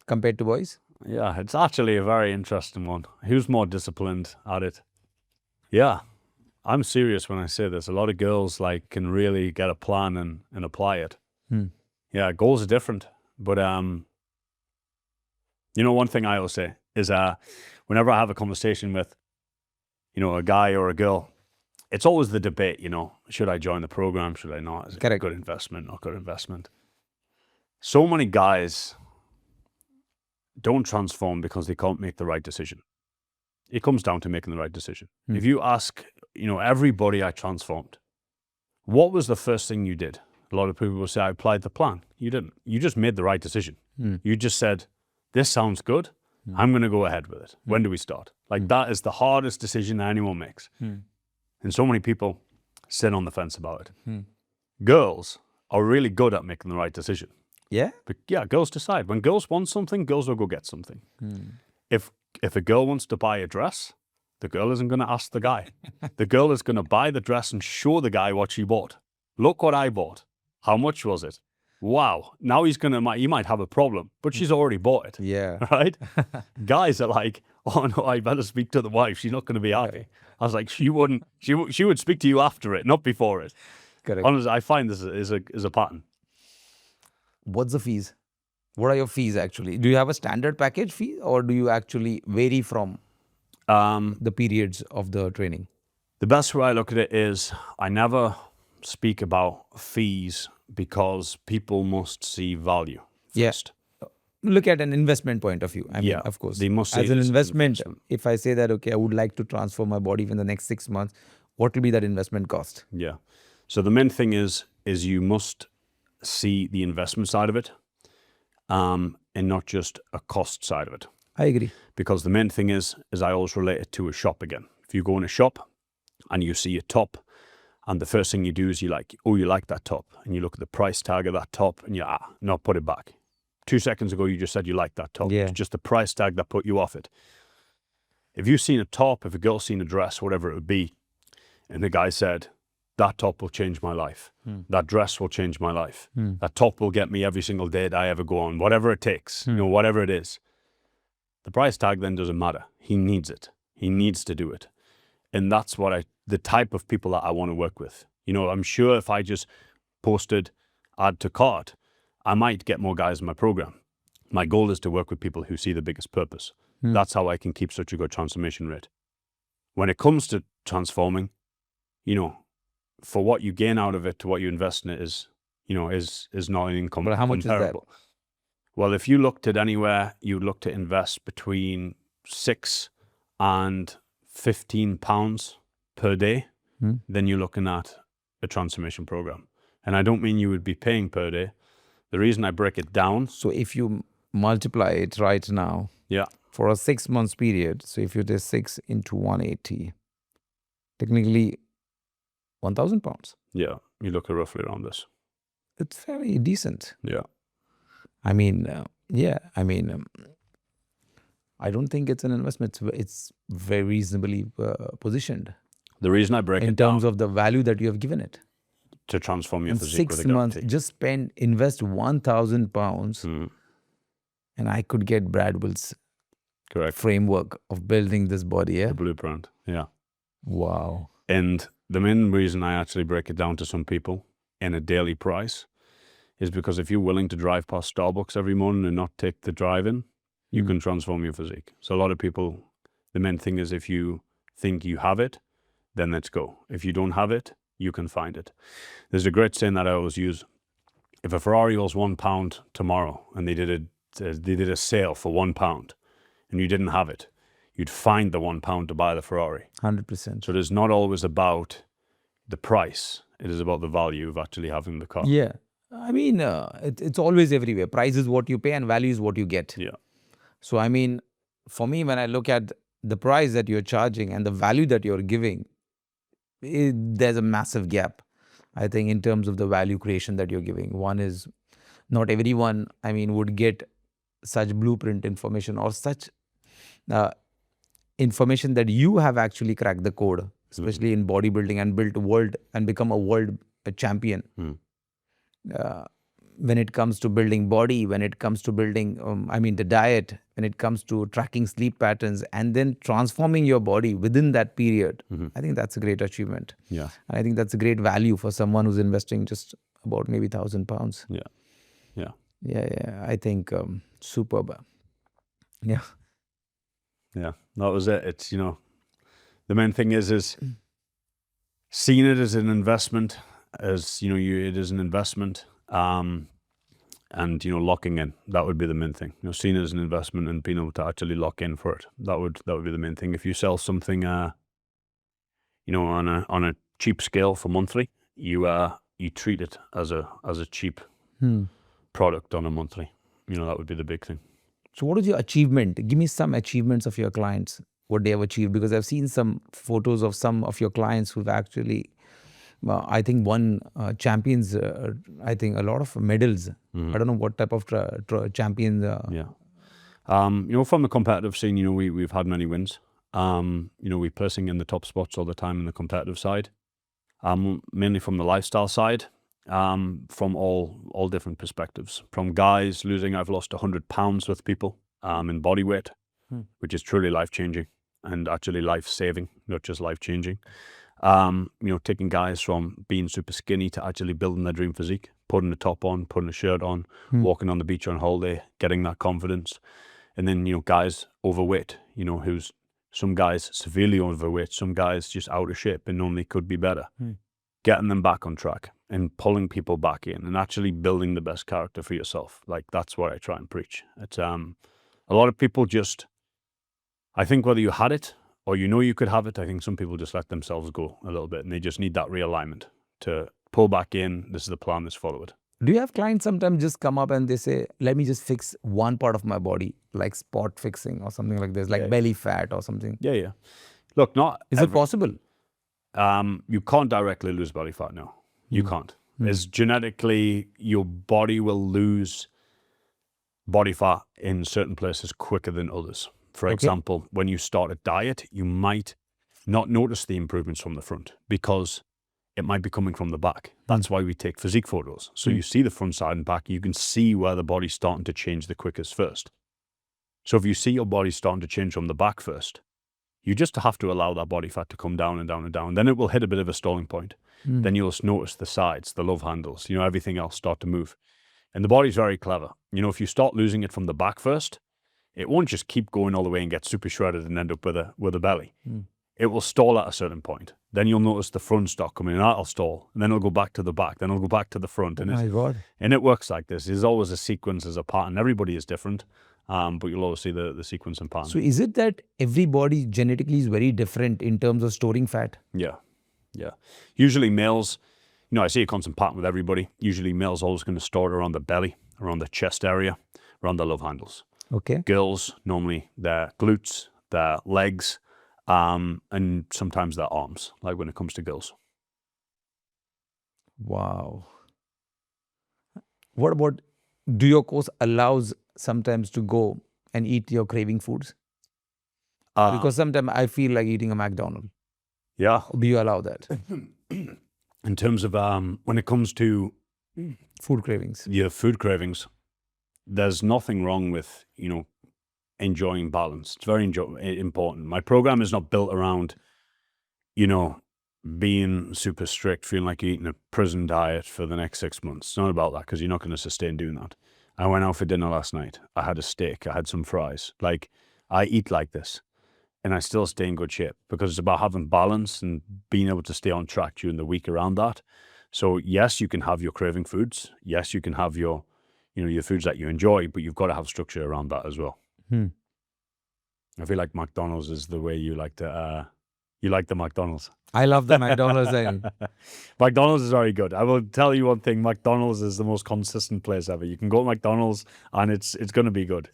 compared to boys? Yeah, it's actually a very interesting one. Who's more disciplined at it? Yeah. I'm serious when I say this. A lot of girls like can really get a plan and apply it. Yeah, goals are different. But you know, one thing I always say is whenever I have a conversation with, you know, a guy or a girl, it's always the debate, you know, should I join the program? Should I not? Is it a good investment, not good investment? So many guys don't transform because they can't make the right decision. It comes down to making the right decision. If you ask, you know, everybody I transformed, what was the first thing you did? A lot of people will say, I applied the plan. You didn't. You just made the right decision. You just said, this sounds good. I'm going to go ahead with it. When do we start? Like that is the hardest decision anyone makes. And so many people sit on the fence about it. Girls are really good at making the right decision. Yeah? But yeah, girls decide. When girls want something, girls will go get something. If a girl wants to buy a dress, the girl isn't going to ask the guy. The girl is going to buy the dress and show the guy what she bought. Look what I bought. How much was it? Wow. Now he might have a problem, but she's already bought it. Yeah. Right? Guys are like, oh no, I better speak to the wife. She's not going to be happy. I was like, she would speak to you after it, not before it. Correct. Honestly, I find this is a pattern. What's the fees? What are your fees actually? Do you have a standard package fee or do you actually vary from the periods of the training? The best way I look at it is I never speak about fees because people must see value first. Yeah. Look at an investment point of view. I mean, of course. They must see as it an as investment, if I say that, okay, I would like to transform my body in the next 6 months, what will be that investment cost? Yeah. So the main thing is you must see the investment side of it and not just a cost side of it. I agree. Because the main thing is I always relate it to a shop again. If you go in a shop and you see a top and the first thing you do is you like that top, and you look at the price tag of that top and no, put it back. 2 seconds ago, you just said you liked that top. Yeah. It's just the price tag that put you off it. If you've seen a top, if a girl's seen a dress, whatever it would be, and the guy said, that top will change my life. That dress will change my life. That top will get me every single date I ever go on, whatever it takes, you know, whatever it is. The price tag then doesn't matter. He needs it. He needs to do it. And that's the type of people that I want to work with. You know, I'm sure if I just posted add to cart, I might get more guys in my program. My goal is to work with people who see the biggest purpose. That's how I can keep such a good transformation rate. When it comes to transforming, you know, for what you gain out of it to what you invest in it is not an income. But how much is that? Well, if you looked at anywhere, you'd look to invest between £6 and £15 per day, then you're looking at a transformation program. And I don't mean you would be paying per day. The reason I break it down. So if you multiply it right now for a 6 months period, so if you do 6 into 180, technically £1,000. Yeah, you look at roughly around this. It's fairly decent. Yeah. I mean, I don't think it's an investment. It's very reasonably positioned. The reason I break in it down. In terms of the value that you have given it. To transform your in physique 6 months, just invest £1,000 and I could get Brad Willis' framework of building this body. Yeah? The blueprint. Yeah. Wow. And the main reason I actually break it down to some people in a daily price is because if you're willing to drive past Starbucks every morning and not take the drive in, you can transform your physique. So a lot of people, the main thing is if you think you have it, then let's go. If you don't have it, you can find it. There's a great saying that I always use. If a Ferrari was £1 tomorrow and they did a sale for £1 and you didn't have it, you'd find the £1 to buy the Ferrari. 100%. So it is not always about the price. It is about the value of actually having the car. Yeah. I mean, it's always everywhere. Price is what you pay and value is what you get. Yeah. So, I mean, for me, when I look at the price that you're charging and the value that you're giving, there's a massive gap, I think, in terms of the value creation that you're giving. One is not everyone, I mean, would get such blueprint information or such information that you have actually cracked the code, especially in bodybuilding and built world and become a world champion. when it comes to building body, when it comes to building, the diet, when it comes to tracking sleep patterns, and then transforming your body within that period, I think that's a great achievement. Yeah. And I think that's a great value for someone who's investing just about maybe £1,000. Yeah. Yeah. Yeah. I think superb. Yeah. Yeah. That was it. It's, the main thing is seeing it as an investment, as, it is an investment. And locking in, that would be the main thing. Seeing it as an investment and being able to actually lock in for it, that would be the main thing. If you sell something, on a cheap scale for monthly, you treat it as a cheap product on a monthly. That would be the big thing. So what is your achievement? Give me some achievements of your clients, what they have achieved, because I've seen some photos of some of your clients who've actually, I think, won champions, I think a lot of medals. I don't know what type of champions. Yeah. From the competitive scene, we've had many wins. We're placing in the top spots all the time in the competitive side. Mainly from the lifestyle side, from all different perspectives. From guys losing, I've lost 100 pounds with people in body weight, which is truly life-changing and actually life-saving, not just life-changing. Taking guys from being super skinny to actually building their dream physique, putting a top on, putting a shirt on, walking on the beach on holiday, getting that confidence. And then, guys overweight, who's some guys severely overweight, some guys just out of shape and only could be better. Getting them back on track and pulling people back in and actually building the best character for yourself. Like, that's what I try and preach. It's a lot of people just, I think whether you had it or you could have it, I think some people just let themselves go a little bit and they just need that realignment to pull back in. This is the plan, let's follow it. Do you have clients sometimes just come up and they say, let me just fix one part of my body, like spot fixing or something like this, like belly fat or something? Yeah. Look, Is it possible? You can't directly lose belly fat, no. You can't. It's genetically, your body will lose body fat in certain places quicker than others. For example, when you start a diet, you might not notice the improvements from the front because it might be coming from the back. That's why we take physique photos. So you see the front, side and back, you can see where the body's starting to change the quickest first. So if you see your body starting to change from the back first, you just have to allow that body fat to come down and down and down. Then it will hit a bit of a stalling point. Then you'll notice the sides, the love handles, everything else start to move. And the body's very clever. If you start losing it from the back first, it won't just keep going all the way and get super shredded and end up with a belly. It will stall at a certain point. Then you'll notice the front start coming in, that'll stall. And then it'll go back to the back. Then it'll go back to the front. And my God. And it works like this. There's always a sequence, there's a pattern. Everybody is different, but you'll always see the sequence and pattern. So is it that every body genetically is very different in terms of storing fat? Yeah. Usually males, I see a constant pattern with everybody. Usually males always going to store it around the belly, around the chest area, around the love handles. Okay. Girls, normally their glutes, their legs, and sometimes their arms, like when it comes to girls. Wow. What about, do your course allows sometimes to go and eat your craving foods? Because sometimes I feel like eating a McDonald's. Yeah. Do you allow that? In terms of when it comes to Food cravings. your food cravings, there's nothing wrong with, enjoying balance. It's very important. My program is not built around, being super strict, feeling like you're eating a prison diet for the next 6 months. It's not about that because you're not going to sustain doing that. I went out for dinner last night. I had a steak. I had some fries. Like, I eat like this. And I still stay in good shape because it's about having balance and being able to stay on track during the week around that. So yes, you can have your craving foods. Yes, you can have your, your foods that you enjoy, but you've got to have structure around that as well. I feel like McDonald's is the way you like to, you like the McDonald's. I love the McDonald's. McDonald's is very good. I will tell you one thing, McDonald's is the most consistent place ever. You can go to McDonald's and it's going to be good.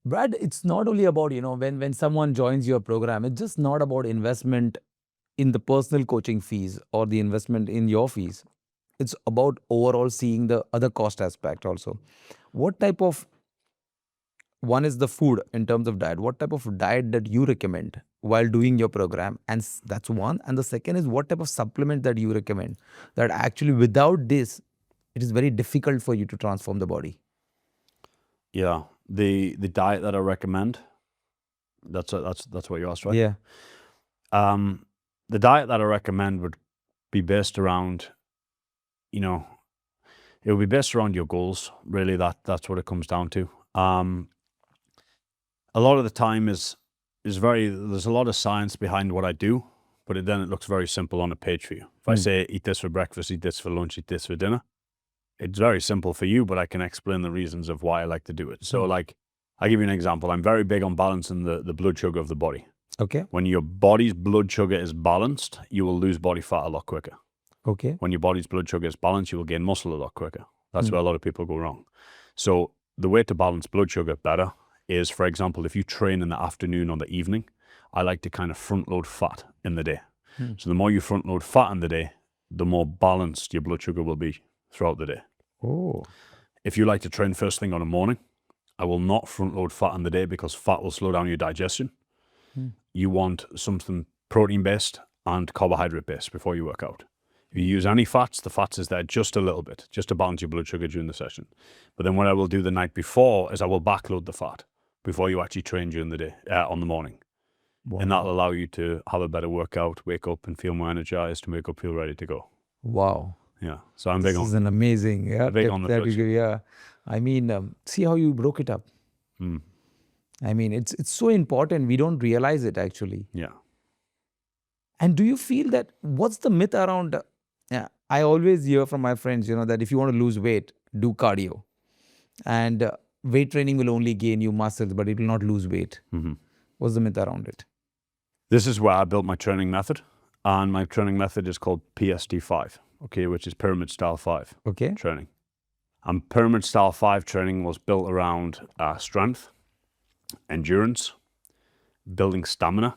Brad, it's not only about, when someone joins your program, it's just not about investment in the personal coaching fees or the investment in your fees. It's about overall seeing the other cost aspect also. What type of, one is the food in terms of diet. What type of diet that you recommend while doing your program? And that's one. And the second is what type of supplement that you recommend that actually without this, it is very difficult for you to transform the body. Yeah. The diet that I recommend, that's what you asked, right? Yeah. The diet that I recommend would be based around, it would be based around your goals. Really, that's what it comes down to. A lot of the time there's a lot of science behind what I do, but then it looks very simple on a page for you. If I say eat this for breakfast, eat this for lunch, eat this for dinner, it's very simple for you, but I can explain the reasons of why I like to do it. So like, I'll give you an example. I'm very big on balancing the blood sugar of the body. Okay. When your body's blood sugar is balanced, you will lose body fat a lot quicker. Okay. When your body's blood sugar is balanced, you will gain muscle a lot quicker. That's where a lot of people go wrong. So the way to balance blood sugar better is, for example, if you train in the afternoon or the evening, I like to kind of front load fat in the day. So the more you front load fat in the day, the more balanced your blood sugar will be throughout the day. Oh. If you like to train first thing on a morning, I will not front load fat in the day because fat will slow down your digestion. You want something protein based and carbohydrate based before you work out. If you use any fats, the fats is there just a little bit, just to balance your blood sugar during the session. But then what I will do the night before is I will backload the fat before you actually train during the day, on the morning. Wow. And that'll allow you to have a better workout, wake up and feel more energized, and wake up, feel ready to go. Wow. Yeah. So I'm big This on is an amazing big on the that you touch. give, yeah. I mean, see how you broke it up. I mean, it's so important. We don't realize it actually. Yeah. And do you feel that what's the myth around? I always hear from my friends, that if you want to lose weight, do cardio, and weight training will only gain you muscles, but it will not lose weight. What's the myth around it? This is where I built my training method, and my training method is called PSD5, okay, which is Pyramid Style 5 Okay. training. And Pyramid Style 5 training was built around strength, endurance, building stamina,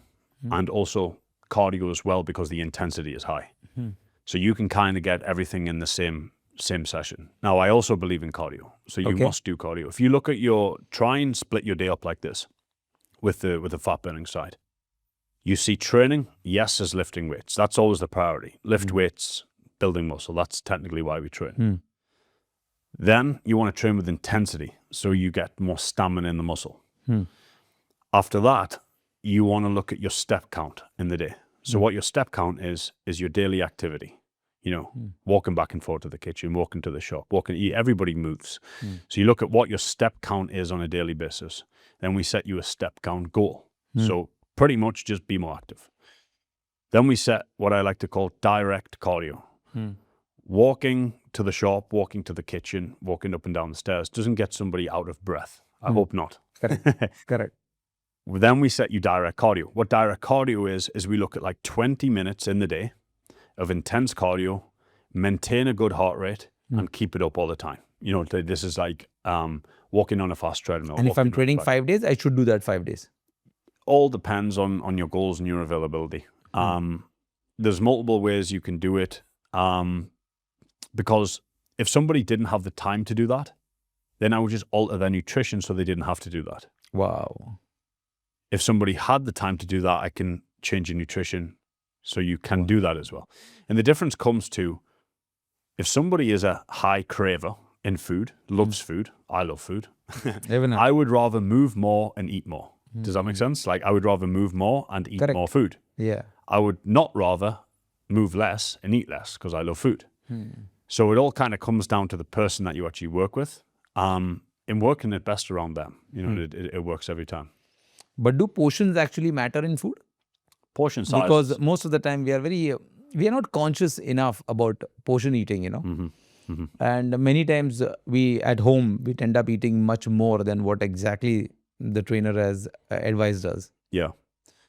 and also cardio as well, because the intensity is high. So you can kind of get everything in the same session. Now, I also believe in cardio, so you must do cardio. If you look at try and split your day up like this with the fat burning side. You see training, yes, as lifting weights. That's always the priority. Lift weights, building muscle. That's technically why we train. Then you want to train with intensity, so you get more stamina in the muscle. After that, you want to look at your step count in the day. So what your step count is your daily activity. Walking back and forth to the kitchen, walking to the shop, everybody moves. So you look at what your step count is on a daily basis. Then we set you a step count goal. So pretty much just be more active. Then we set what I like to call direct cardio. Walking to the shop, walking to the kitchen, walking up and down the stairs doesn't get somebody out of breath. I hope not. Correct. Then we set you direct cardio. What direct cardio is we look at like 20 minutes in the day of intense cardio, maintain a good heart rate, and keep it up all the time. This is like walking on a fast treadmill. And if I'm training 5 days, I should do that 5 days. All depends on your goals and your availability. There's multiple ways you can do it, because if somebody didn't have the time to do that, then I would just alter their nutrition so they didn't have to do that. Wow. If somebody had the time to do that, I can change your nutrition so you can do that as well. And the difference comes to, if somebody is a high craver in food, loves food, I love food, I would rather move more and eat more. Does that make sense? Like, I would rather move more and eat more food. Yeah. I would not rather move less and eat less because I love food. So it all kind of comes down to the person that you actually work with. In working it best around them, it works every time. But do portions actually matter in food? Portion size. Because most of the time we are not conscious enough about portion eating, And many times we at home, we end up eating much more than what exactly the trainer has advised us. Yeah.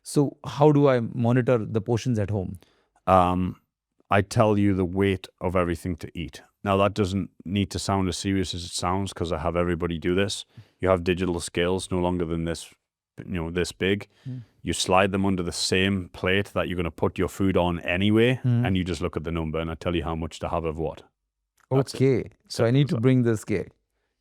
So how do I monitor the portions at home? I tell you the weight of everything to eat. Now, that doesn't need to sound as serious as it sounds, because I have everybody do this. You have digital scales no longer than this, this big. You slide them under the same plate that you're going to put your food on anyway, and you just look at the number, and I tell you how much to have of what. That's okay. So I need to bring the scale.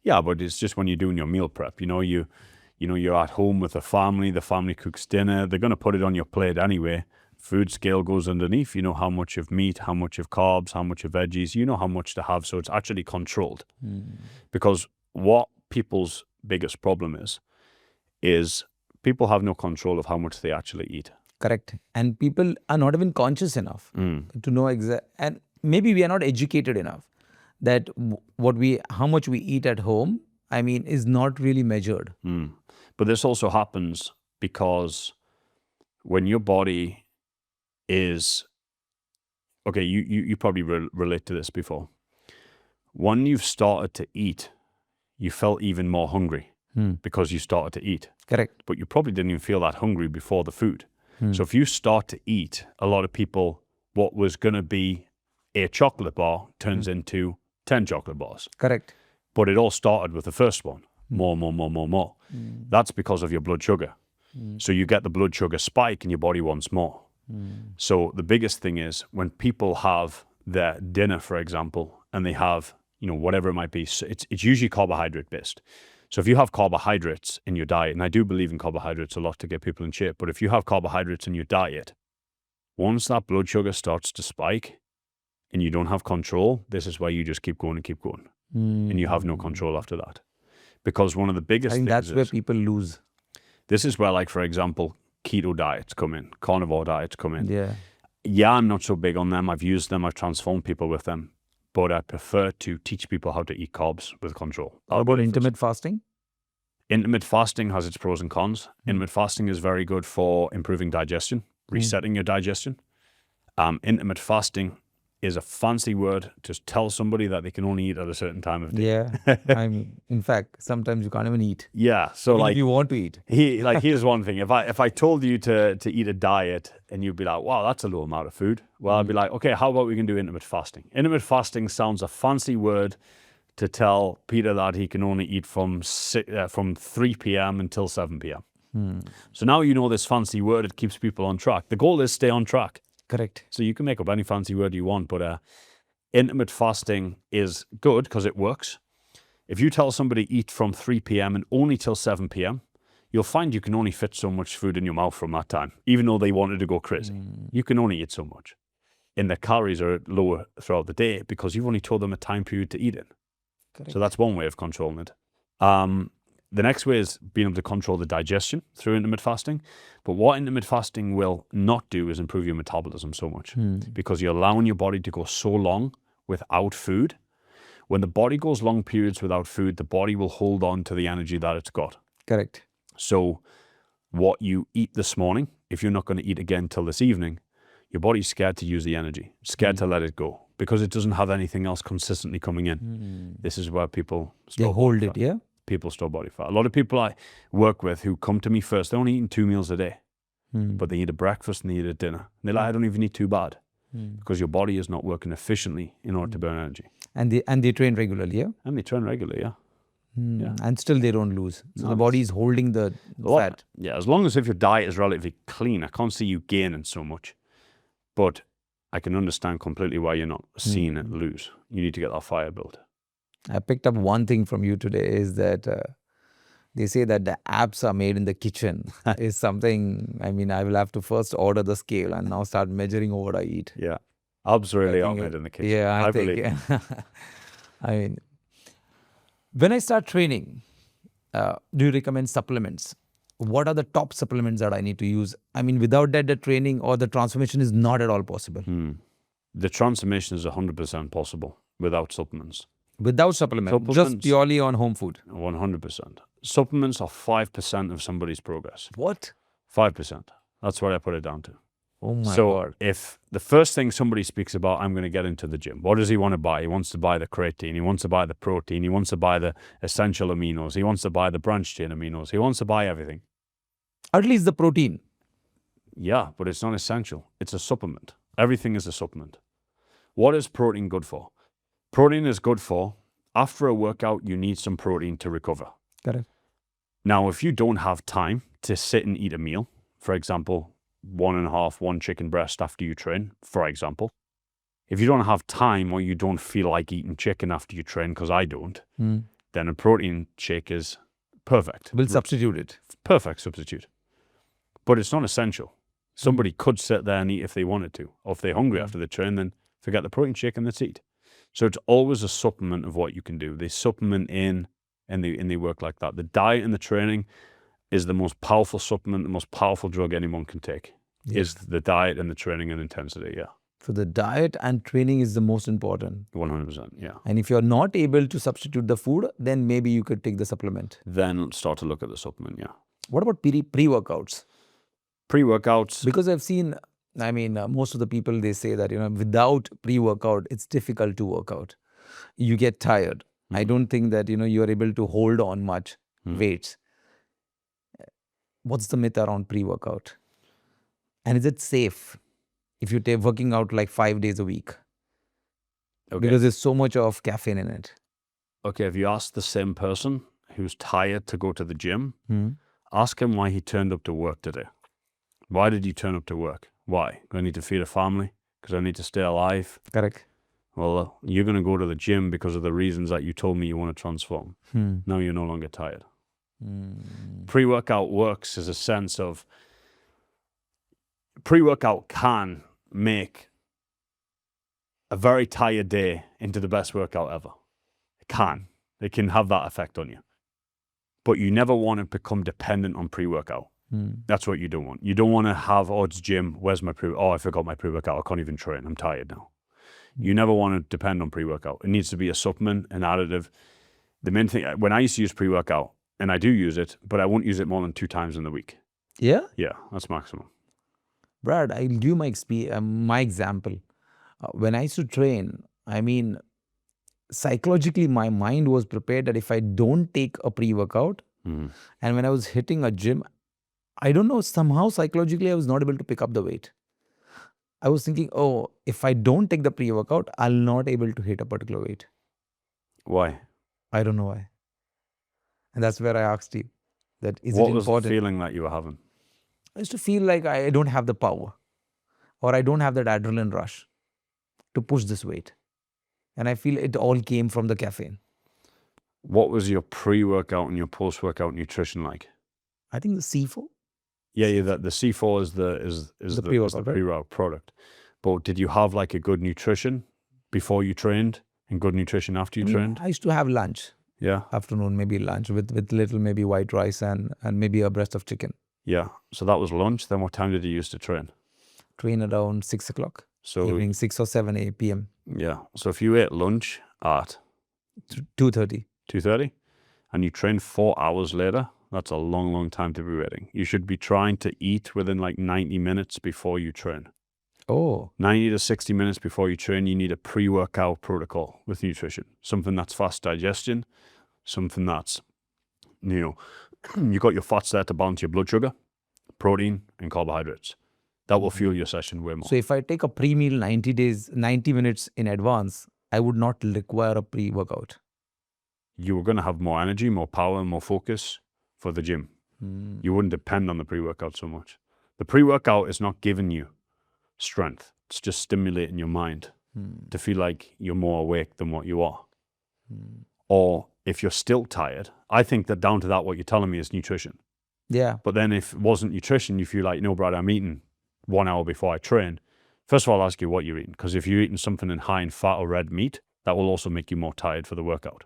Yeah, but it's just when you're doing your meal prep. You're at home with the family cooks dinner. They're going to put it on your plate anyway. food scale goes underneath. You know how much of meat, how much of carbs, how much of veggies. You know how much to have. So it's actually controlled. Because what people's biggest problem is people have no control of how much they actually eat. Correct. And people are not even conscious enough to know and maybe we are not educated enough that how much we eat at home, I mean, is not really measured. But this also happens because when your body is, okay, you probably relate to this before. When you've started to eat, you felt even more hungry because you started to eat. Correct. But you probably didn't even feel that hungry before the food. So if you start to eat, a lot of people, what was going to be a chocolate bar turns into 10 chocolate bars. Correct. But it all started with the first one. More. That's because of your blood sugar. So you get the blood sugar spike and your body wants more. So the biggest thing is when people have their dinner, for example, and they have, whatever it might be, so it's usually carbohydrate based. So if you have carbohydrates in your diet, and I do believe in carbohydrates a lot to get people in shape, but if you have carbohydrates in your diet, once that blood sugar starts to spike and you don't have control, this is where you just keep going and keep going. And you have no control after that. Because one of the biggest things that's where people lose. This is where, like, for example, keto diets come in, carnivore diets come in. Yeah, I'm not so big on them. I've used them. I've transformed people with them. But I prefer to teach people how to eat carbs with control. How about intermittent fasting? Intermittent fasting has its pros and cons. Intermittent fasting is very good for improving digestion, resetting your digestion. Intermittent fasting is a fancy word to tell somebody that they can only eat at a certain time of day. Yeah. I mean, in fact, sometimes you can't even eat. Yeah. So Even like if you want to eat. Here's one thing. If I told you to eat a diet and you'd be like, wow, that's a low amount of food. Well, I'd be like, okay, how about we can do intermittent fasting? Intermittent fasting sounds a fancy word to tell Peter that he can only eat from 3 p.m. until 7 p.m. So now you know this fancy word, it keeps people on track. The goal is stay on track. Correct. So you can make up any fancy word you want, but intermittent fasting is good because it works. If you tell somebody eat from 3 p.m. and only till 7 p.m., you'll find you can only fit so much food in your mouth from that time, even though they wanted to go crazy. You can only eat so much. And the calories are lower throughout the day because you've only told them a time period to eat in. Correct. So that's one way of controlling it. The next way is being able to control the digestion through intermittent fasting. But what intermittent fasting will not do is improve your metabolism so much because you're allowing your body to go so long without food. When the body goes long periods without food, the body will hold on to the energy that it's got. Correct. So what you eat this morning, if you're not going to eat again till this evening, your body's scared to use the energy, scared to let it go because it doesn't have anything else consistently coming in. This is where people They hold it, yeah? People store body fat. A lot of people I work with who come to me first, they're only eating 2 meals a day, but they eat a breakfast and they eat a dinner. And they're like, I don't even eat too bad because your body is not working efficiently in order to burn energy. And they train regularly, yeah? And they train regularly, yeah. Yeah. And still they don't lose. So the body is holding the fat. Yeah, as long as if your diet is relatively clean, I can't see you gaining so much. But I can understand completely why you're not seeing it lose. You need to get that fire built. I picked up one thing from you today is that they say that the abs are made in the kitchen is something, I mean, I will have to first order the scale and now start measuring what I eat. Yeah. Abs really are made in the kitchen. Yeah, I think. believe. I mean, when I start training, do you recommend supplements? What are the top supplements that I need to use? I mean, without that, the training or the transformation is not at all possible. The transformation is 100% possible without supplements. Without supplements, just purely on home food. 100%. Supplements are 5% of somebody's progress. What? 5%. That's what I put it down to. Oh my So God. if the first thing somebody speaks about, I'm going to get into the gym. What does he want to buy? He wants to buy the creatine. He wants to buy the protein. He wants to buy the essential aminos. He wants to buy the branched chain aminos. He wants to buy everything. At least the protein. Yeah, but it's not essential. It's a supplement. Everything is a supplement. What is protein good for? Protein is good for, after a workout, you need some protein to recover. Correct. Now, if you don't have time to sit and eat a meal, for example, 1 chicken breast after you train, for example, if you don't have time or you don't feel like eating chicken after you train, because I don't, then a protein shake is perfect. We'll substitute it. Perfect substitute. But it's not essential. Somebody could sit there and eat if they wanted to, or if they're hungry after the train, then forget the protein shake and let's eat. So it's always a supplement of what you can do. They supplement in and they work like that. The diet and the training is the most powerful supplement, the most powerful drug anyone can take, is the diet and the training and intensity, yeah. So the diet and training is the most important. 100%, yeah. And if you're not able to substitute the food, then maybe you could take the supplement. Then start to look at the supplement, yeah. What about pre-workouts? Pre-workouts, Because I've seen, most of the people, they say that, without pre-workout, it's difficult to work out. You get tired. I don't think that, you are able to hold on much weights. What's the myth around pre-workout? And is it safe if you're working out like 5 days a week? okay. Because there's so much of caffeine in it. Okay, if you ask the same person who's tired to go to the gym, ask him why he turned up to work today. Why did you turn up to work? Why? Do I need to feed a family? Because I need to stay alive? Correct. Well, you're going to go to the gym because of the reasons that you told me you want to transform. Now you're no longer tired. Pre-workout works as a sense of, pre-workout can make a very tired day into the best workout ever. It can. It can have that effect on you. But you never want to become dependent on pre-workout. That's what you don't want. You don't want to have, oh, it's gym, where's my pre-workout? Oh, I forgot my pre-workout. I can't even train. I'm tired now. You never want to depend on pre-workout. It needs to be a supplement, an additive. The main thing, when I used to use pre-workout, and I do use it, but I won't use it more than 2 times in the week. Yeah? Yeah, that's maximum. Brad, I'll give my example. When I used to train, psychologically, my mind was prepared that if I don't take a pre-workout, and when I was hitting a gym, I don't know, somehow psychologically, I was not able to pick up the weight. I was thinking, oh, if I don't take the pre-workout, I'll not able to hit a particular weight. Why? I don't know why. And that's where I asked you, that is what it was important? the feeling that you were having? I used to feel like I don't have the power, or I don't have that adrenaline rush to push this weight. And I feel it all came from the caffeine. What was your pre-workout and your post-workout nutrition like? I think the C4. Yeah, the C4 is the pre-workout, right? pre-workout product. But did you have like a good nutrition before you trained and good nutrition after you trained? I used to have lunch. Yeah. Afternoon, maybe lunch with little maybe white rice and maybe a breast of chicken. Yeah. So that was lunch. Then what time did you use to train? Train around 6 o'clock. So evening 6 or 7 p.m. Yeah. So if you ate lunch at 2:30. 2:30 and you trained 4 hours later, that's a long, long time to be waiting. You should be trying to eat within like 90 minutes before you train. Oh. 90 to 60 minutes before you train, you need a pre-workout protocol with nutrition. Something that's fast digestion, something that's, you got your fats there to balance your blood sugar, protein, and carbohydrates. That will fuel your session way more. So if I take a pre-meal 90 minutes in advance, I would not require a pre-workout. You were going to have more energy, more power, and more focus for the gym. You wouldn't depend on the pre-workout so much. The pre-workout is not giving you strength. It's just stimulating your mind to feel like you're more awake than what you are. Or if you're still tired, I think that down to that, what you're telling me is nutrition. Yeah. But then if it wasn't nutrition, you feel like, no, Brad, I'm eating 1 hour before I train. First of all, I'll ask you what you're eating. Because if you're eating something high in fat or red meat, that will also make you more tired for the workout.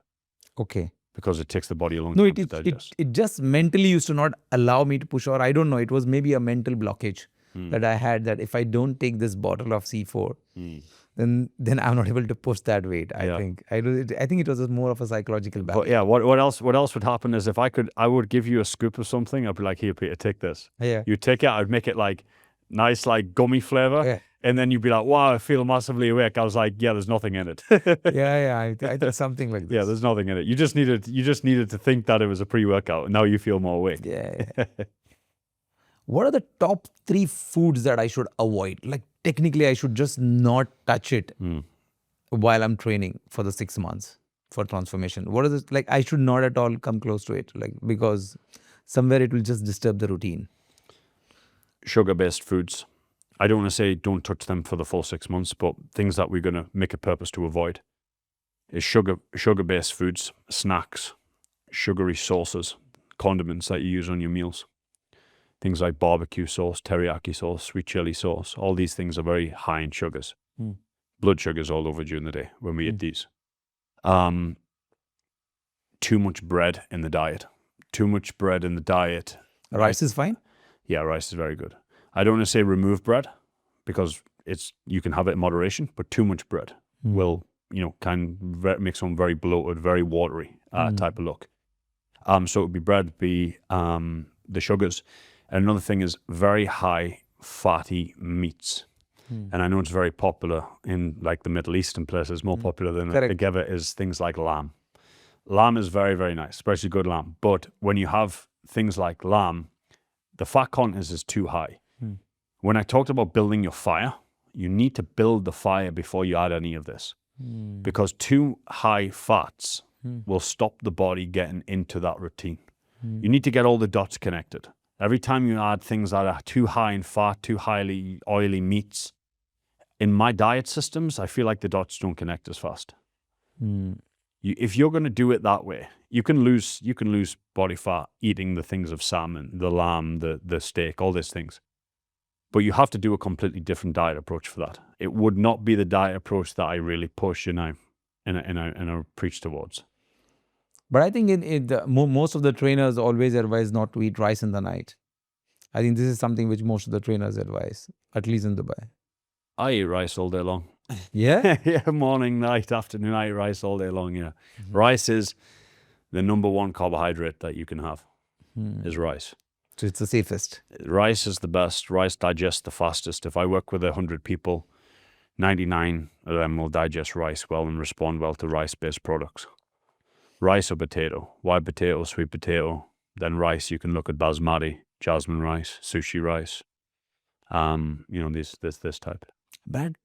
Okay. Because it takes the body a long No, time to digest. it just mentally used to not allow me to push, or I don't know, it was maybe a mental blockage that I had, that if I don't take this bottle of C4, then I'm not able to push that weight, I think. I think it was more of a psychological battle. But yeah, what else would happen is if I would give you a scoop of something, I'd be like, here, Peter, take this. Yeah. You'd take it, I'd make it like nice, like gummy flavor. Yeah. And then you'd be like, wow, I feel massively awake. I was like, yeah, there's nothing in it. I think something like this. Yeah, there's nothing in it. You just needed to think that it was a pre-workout, and now you feel more awake. Yeah. What are the top 3 foods that I should avoid? Like technically I should just not touch it while I'm training for the 6 months for transformation. What is it? Like I should not at all come close to it, like, because somewhere it will just disturb the routine. Sugar-based foods. I don't want to say don't touch them for the full 6 months, but things that we're going to make a purpose to avoid is sugar-based foods, snacks, sugary sauces, condiments that you use on your meals. things like barbecue sauce, teriyaki sauce, sweet chili sauce, all these things are very high in sugars. Blood sugars all over during the day when we eat these. Too much bread in the diet. Too much bread in the diet. Rice is fine? Yeah, rice is very good. I don't want to say remove bread because you can have it in moderation, but too much bread will, make someone very bloated, very watery type of look. So it would be bread, be the sugars. And another thing is very high fatty meats. And I know it's very popular in like the Middle Eastern places, more popular than it ever is things like lamb. Lamb is very, very nice, especially good lamb. But when you have things like lamb, the fat content is too high. When I talked about building your fire, you need to build the fire before you add any of this. Because too high fats will stop the body getting into that routine. You need to get all the dots connected. Every time you add things that are too high in fat, too highly oily meats, in my diet systems, I feel like the dots don't connect as fast. If you're going to do it that way, you can lose body fat eating the things of salmon, the lamb, the steak, all these things. But you have to do a completely different diet approach for that. It would not be the diet approach that I really push and I preach towards. But I think most of the trainers always advise not to eat rice in the night. I think this is something which most of the trainers advise, at least in Dubai. I eat rice all day long. Yeah? Yeah, morning, night, afternoon, I eat rice all day long, yeah. Rice is the number one carbohydrate that you can have, is rice. So it's the safest. Rice is the best. Rice digests the fastest. If I work with 100 people, 99 of them will digest rice well and respond well to rice-based products. Rice or potato. White potato, sweet potato. Then rice, you can look at basmati, jasmine rice, sushi rice. This type. Brad,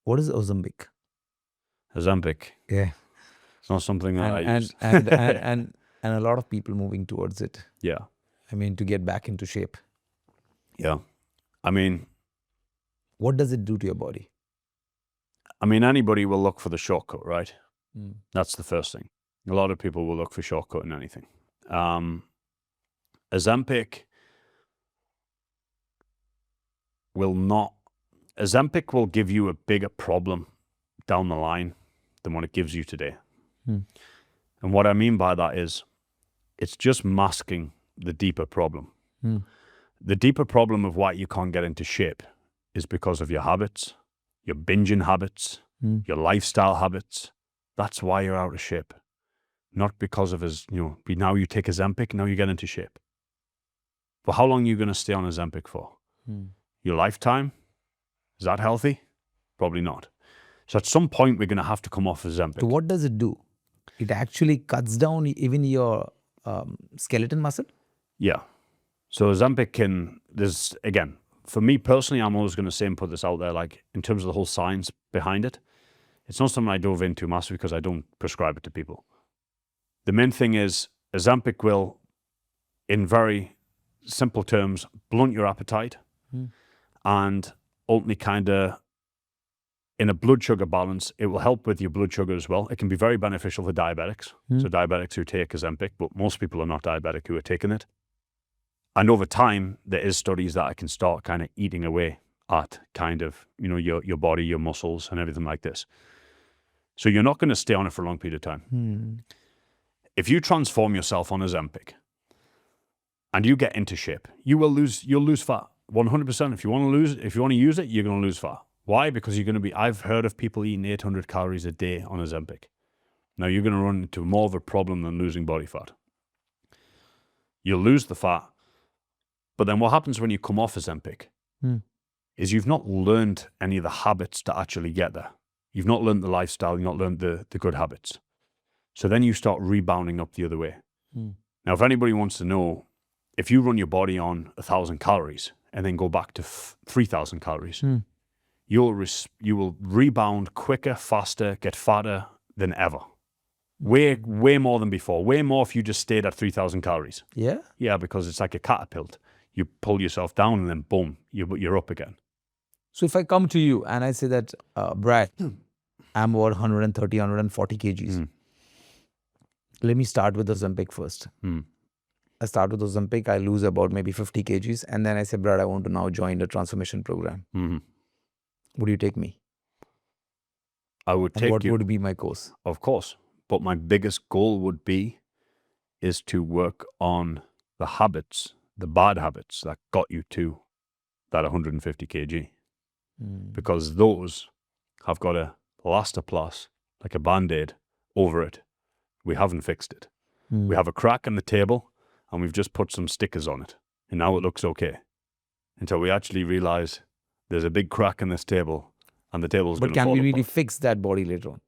what is Ozempic? Ozempic. Yeah. It's not something that I use. And a lot of people moving towards it. Yeah. I mean, to get back into shape. Yeah. I mean, what does it do to your body? I mean, anybody will look for the shortcut, right? That's the first thing. A lot of people will look for shortcut in anything. Ozempic will give you a bigger problem down the line than what it gives you today. And what I mean by that is it's just masking the deeper problem. The deeper problem of why you can't get into shape is because of your habits, your binging habits, your lifestyle habits. That's why you're out of shape. Not because of now you take Ozempic, now you get into shape. But how long are you going to stay on Ozempic for? Your lifetime? Is that healthy? Probably not. So at some point, we're going to have to come off Ozempic. So what does it do? It actually cuts down even your skeleton muscle? Yeah. So Ozempic again, for me personally, I'm always going to say and put this out there, like in terms of the whole science behind it, it's not something I dove into massively because I don't prescribe it to people. The main thing is Ozempic will, in very simple terms, blunt your appetite and ultimately kind of in a blood sugar balance, it will help with your blood sugar as well. It can be very beneficial for diabetics. So diabetics who take Ozempic, but most people are not diabetic who are taking it. And over time, there is studies that I can start kind of eating away at kind of, your body, your muscles and everything like this. So you're not going to stay on it for a long period of time. If you transform yourself on Ozempic and you get into shape, you'll lose fat 100%. If you want to use it, you're going to lose fat. Why? Because I've heard of people eating 800 calories a day on Ozempic. Now you're going to run into more of a problem than losing body fat. You'll lose the fat. But then what happens when you come off Ozempic is you've not learned any of the habits to actually get there. You've not learned the lifestyle, you've not learned the good habits. So then you start rebounding up the other way. Now, if anybody wants to know, if you run your body on 1,000 calories and then go back to 3,000 calories, you will rebound quicker, faster, get fatter than ever. Way more than before. Way more if you just stayed at 3,000 calories. Yeah? Yeah, because it's like a catapult. You pull yourself down and then boom, you're up again. So if I come to you and I say that, Brad, I'm about 130, 140 kgs. Let me start with Ozempic first. I start with Ozempic, I lose about maybe 50 kgs. And then I say, Brad, I want to now join the transformation program. Mm-hmm. Would you take me? I would And take what you, would be my course? of course. But my biggest goal would be is to work on the habits, the bad habits that got you to that 150 kg. Because those have got a plaster plus, like a band-aid, over it. We haven't fixed it. We have a crack in the table and we've just put some stickers on it. And now it looks okay. Until we actually realize there's a big crack in this table and the table's going But to fall can we really apart. fix that body later on?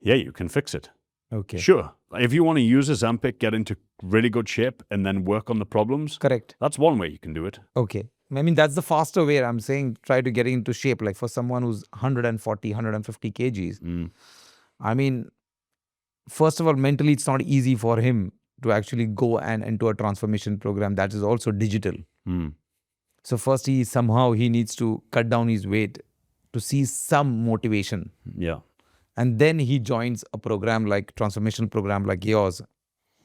Yeah, you can fix it. Okay. Sure. If you want to use Ozempic, get into really good shape and then work on the problems, Correct. that's one way you can do it. Okay. I mean, that's the faster way. I'm saying try to get into shape. Like for someone who's 140, 150 kgs, I mean, first of all, mentally, it's not easy for him to actually go and into a transformation program that is also digital. So first, he needs to cut down his weight to see some motivation. Yeah. And then he joins a program like transformation program like yours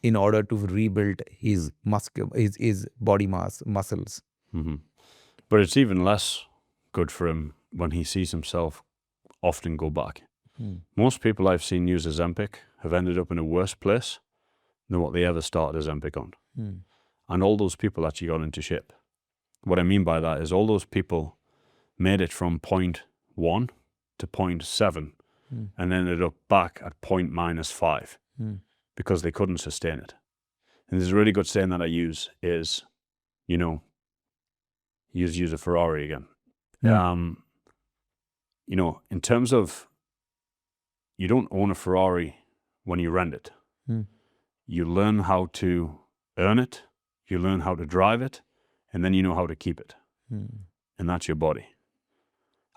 in order to rebuild his his body mass, muscles. But it's even less good for him when he sees himself often go back. Most people I've seen use Ozempic have ended up in a worse place than what they ever started Ozempic on. And all those people actually got into shape. What I mean by that is all those people made it from point 1 to point 7 and ended up back at point -5 because they couldn't sustain it. And there's a really good saying that I use is, use a Ferrari again. In terms of, you don't own a Ferrari when you rent it. You learn how to earn it, you learn how to drive it, and then you know how to keep it. And that's your body.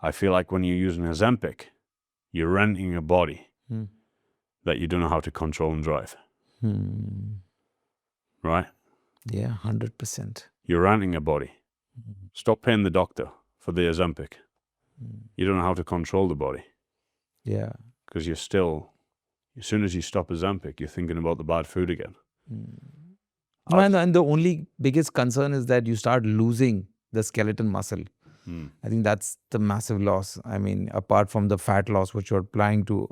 I feel like when you're using Ozempic, you're renting a body that you don't know how to control and drive. Right? Yeah, 100%. You're renting a body. Stop paying the doctor for the Ozempic. You don't know how to control the body. Yeah. Because you're still, as soon as you stop Ozempic, you're thinking about the bad food again. And the only biggest concern is that you start losing the skeleton muscle. I think that's the massive loss. I mean, apart from the fat loss, which you're planning to,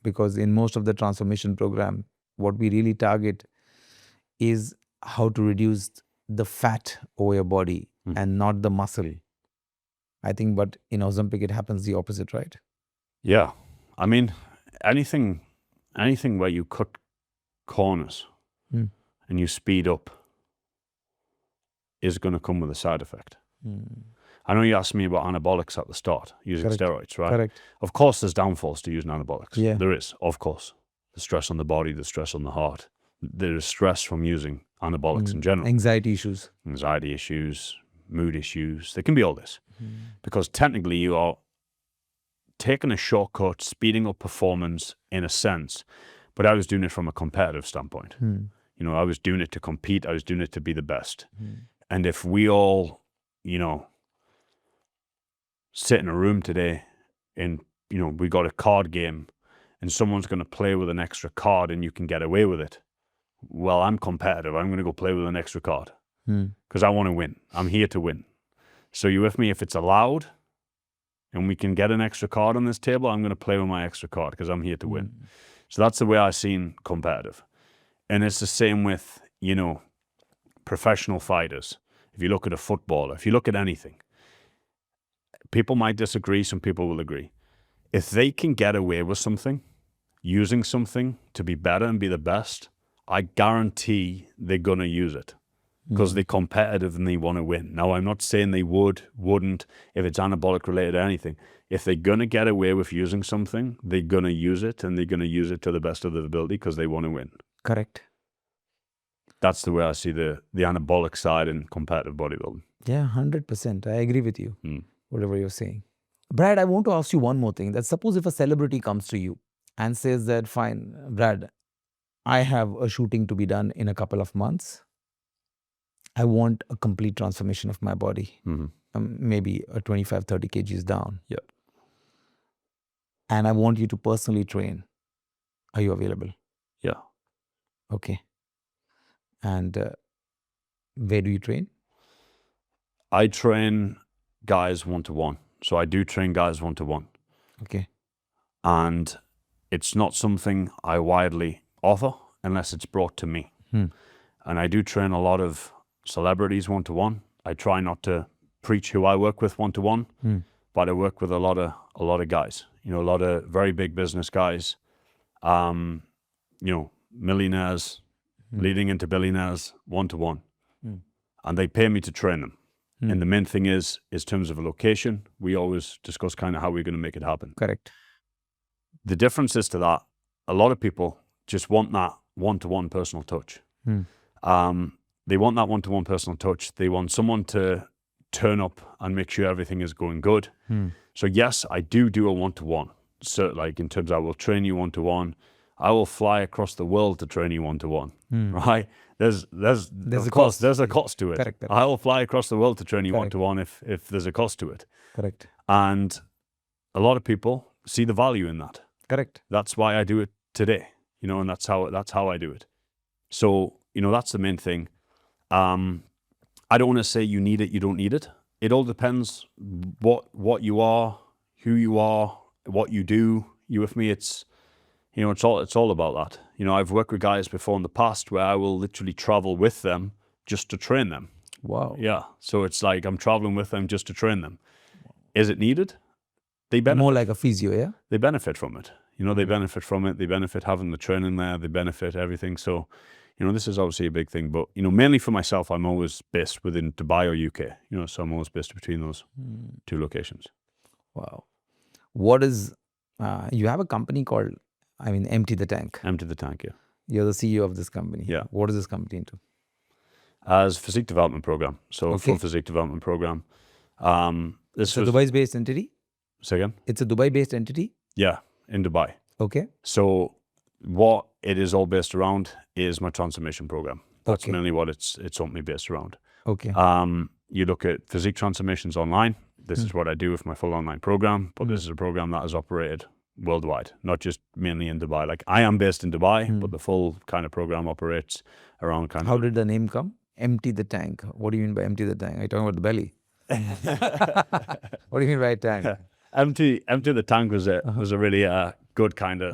because in most of the transformation program, what we really target is how to reduce the fat over your body and not the muscle. I think, but in Ozempic, it happens the opposite, right? Yeah. I mean, anything where you cut corners and you speed up is going to come with a side effect. I know you asked me about anabolics at the start, using steroids, right? Correct. Of course, there's downfalls to using anabolics. Yeah. There is, of course. The stress on the body, the stress on the heart. There is stress from using anabolics in general. Anxiety issues. Anxiety issues, mood issues. There can be all this. Because technically you are taking a shortcut, speeding up performance in a sense. But I was doing it from a competitive standpoint. I was doing it to compete. I was doing it to be the best. And if we all, sit in a room today and, we got a card game and someone's going to play with an extra card and you can get away with it. Well, I'm competitive. I'm going to go play with an extra card because I want to win. I'm here to win. So you with me? If it's allowed and we can get an extra card on this table, I'm going to play with my extra card because I'm here to win. So that's the way I seen competitive. And it's the same with, professional fighters. If you look at a footballer, if you look at anything, people might disagree, some people will agree. If they can get away with something, using something to be better and be the best, I guarantee they're going to use it because they're competitive and they want to win. Now, I'm not saying they wouldn't, if it's anabolic related or anything. If they're going to get away with using something, they're going to use it and they're going to use it to the best of their ability because they want to win. Correct. That's the way I see the anabolic side in competitive bodybuilding. Yeah, 100%. I agree with you, whatever you're saying. Brad, I want to ask you one more thing. That suppose if a celebrity comes to you and says that, fine, Brad, I have a shooting to be done in a couple of months. I want a complete transformation of my body. Maybe a 25, 30 kgs down. Yeah. And I want you to personally train. Are you available? Yeah. Okay. And Where do you train? I train guys one-to-one. So I do train guys one-to-one. Okay. And it's not something I widely offer unless it's brought to me. And I do train a lot of celebrities one-to-one. I try not to preach who I work with one-to-one, but I work with a lot of guys, you know, a lot of very big business guys, you know, millionaires, leading into billionaires one-to-one. And they pay me to train them. And the main thing is terms of a location, we always discuss kind of how we're going to make it happen. Correct. The difference is to that, a lot of people just want that one-to-one personal touch. They want that one-to-one personal touch. They want someone to turn up and make sure everything is going good. So yes, I do a one-to-one. So like in terms of I will train you one-to-one. I will fly across the world to train you one-to-one, right? There's a cost. There's a cost to it. Correct. I will fly across the world to train you one-to-one if there's a cost to it. Correct. And a lot of people see the value in that. Correct. That's why I do it today, you know, and that's how I do it. So, you know, that's the main thing. I don't want to say you need it, you don't need it. It all depends what you are, who you are, what you do. You with me? It's, you know, it's all about that. You know, I've worked with guys before in the past where I will literally travel with them just to train them. Wow. Yeah. So it's like I'm traveling with them just to train them. Is it needed? They benefit. More like a physio, yeah? They benefit from it. You know, they benefit from it. They benefit having the training there. They benefit everything. So, you know, this is obviously a big thing. But, you know, mainly for myself, I'm always based within Dubai or UK. You know, so I'm always based between those two locations. Wow. What is, you have a company called, Empty the Tank. Empty the Tank, yeah. You're the CEO of this company. Yeah. What is this company into? As physique development program. So Okay. full physique development program. It's a Dubai-based entity? Say again? It's a Dubai-based entity? Yeah, in Dubai. Okay. So what it is all based around is my transformation program. That's Okay. mainly what it's ultimately based around. Okay. You look at physique transformations online. This is what I do with my full online program, but this is a program that is operated worldwide, not just mainly in Dubai. Like I am based in Dubai, but the full kind of program operates around kind How of. did the name come? Empty the tank. What do you mean by empty the tank? Are you talking about the belly? What do you mean by tank? Empty the tank was a really good kind of.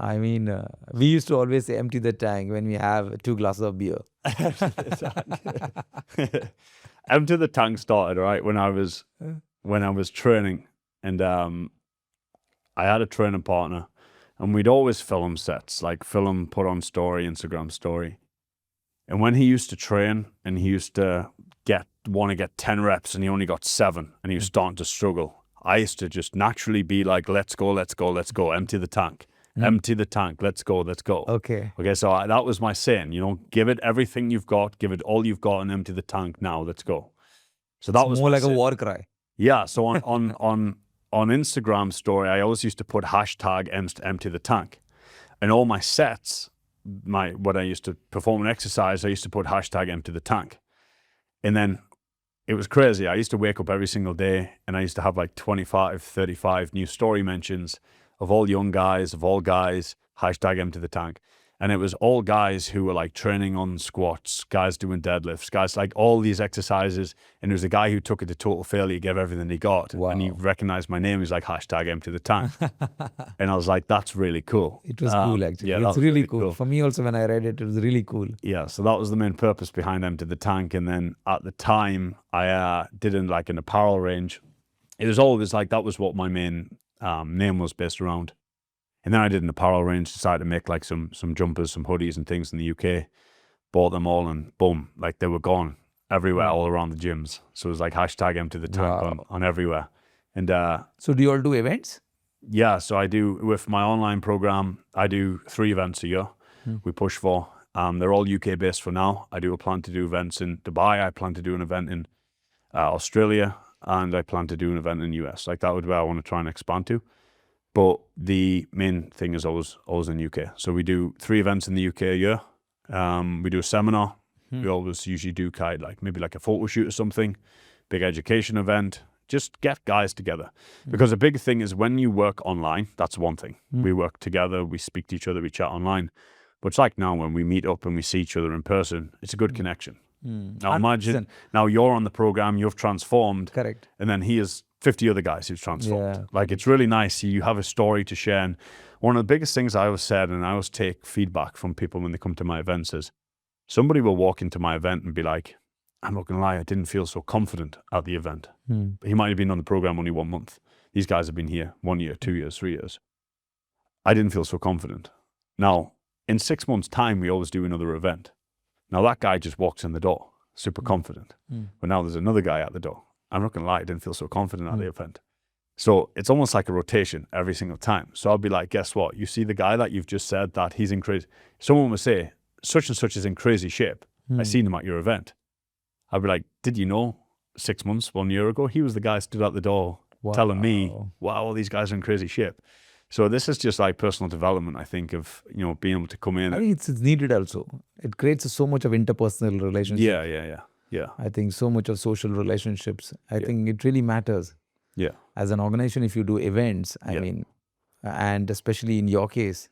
We used to always say empty the tank when we have 2 glasses of beer. Empty the tank started right when I was training, and I had a training partner, and we'd always film sets, like put on story, Instagram story. And when he used to train and he used to want to get 10 reps and he only got 7 and he was starting to struggle, I used to just naturally be like, let's go, empty the tank. Empty the tank, let's go. Okay. Okay, so that was my saying, you know, give it everything you've got, give it all you've got and empty the tank now, let's go. So that was more my like a saying. war cry. Yeah, so on Instagram story, I always used to put hashtag empty the tank. And all my sets, when I used to perform an exercise, I used to put hashtag empty the tank. And then it was crazy. I used to wake up every single day and I used to have like 25, 35 new story mentions of all young guys, of all guys, hashtag empty the tank. And it was all guys who were like training on squats, guys doing deadlifts, guys like all these exercises. And there was a guy who took it to total failure, gave everything he got. Wow. And he recognized my name. He's like, hashtag empty the tank. And I was like, that's really cool. It was cool actually. Yeah, that It's was really cool. For me also when I read it, it was really cool. Yeah, so that was the main purpose behind Empty the Tank. And then at the time, I did an apparel range. It was always like, that was what my main name was based around. And then I did an apparel range, decided to make like some jumpers, some hoodies and things in the UK. Bought them all and boom, like they were gone everywhere, all around the gyms. So it was like hashtag Empty the Tank on everywhere. And So do you all do events? yeah, so I do, with my online program, I do 3 events a year. We push for. They're all UK based for now. I do plan to do events in Dubai. I plan to do an event in Australia, and I plan to do an event in the US. Like that would be where I want to try and expand to. But the main thing is always in UK. So we do 3 events in the UK a year. We do a seminar. We always usually do kind of like maybe like a photo shoot or something, big education event. Just get guys together. Because a big thing is when you work online, that's one thing. We work together, we speak to each other, we chat online. But it's like now when we meet up and we see each other in person, it's a good connection. Now imagine, now you're on the program, you've transformed. Correct. And then he has 50 other guys who've transformed. Yeah. Like, it's really nice. You have a story to share. And one of the biggest things I always said, and I always take feedback from people when they come to my events, is somebody will walk into my event and be like, I'm not going to lie, I didn't feel so confident at the event. He might have been on the program only 1 month. These guys have been here 1 year, 2 years, 3 years. I didn't feel so confident. Now, in 6 months' time, we always do another event. Now, that guy just walks in the door, super confident. But now there's another guy at the door. I'm not going to lie, I didn't feel so confident at the event. So it's almost like a rotation every single time. So I'll be like, guess what? You see the guy that you've just said that he's in crazy... Someone will say, such and such is in crazy shape. I seen him at your event. I'll be like, did you know 6 months, 1 year ago, he was the guy stood at the door telling me, wow, all these guys are in crazy shape. So this is just like personal development, I think, of, you know, being able to come in. I think it's needed also. It creates so much of interpersonal relationships. Yeah. I think so much of social relationships. I think it really matters. Yeah. As an organization, if you do events, I mean, and especially in your case,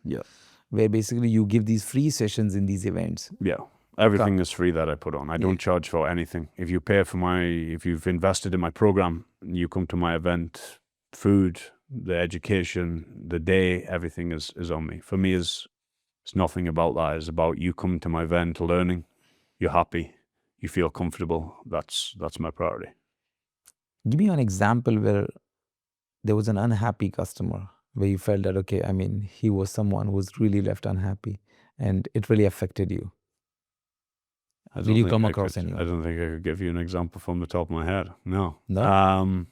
where basically you give these free sessions in these events. Yeah. Everything is free that I put on. I don't charge for anything. If you pay for if you've invested in my program, you come to my event, food, the education, the day, everything is on me. For me, it's nothing about that. It's about you coming to my event, learning, you're happy, you feel comfortable. That's my priority. Give me an example where there was an unhappy customer, where you felt that, okay, I mean, he was someone who was really left unhappy and it really affected you. Did you come across anyone? I don't think I could give you an example from the top of my head. No. No? An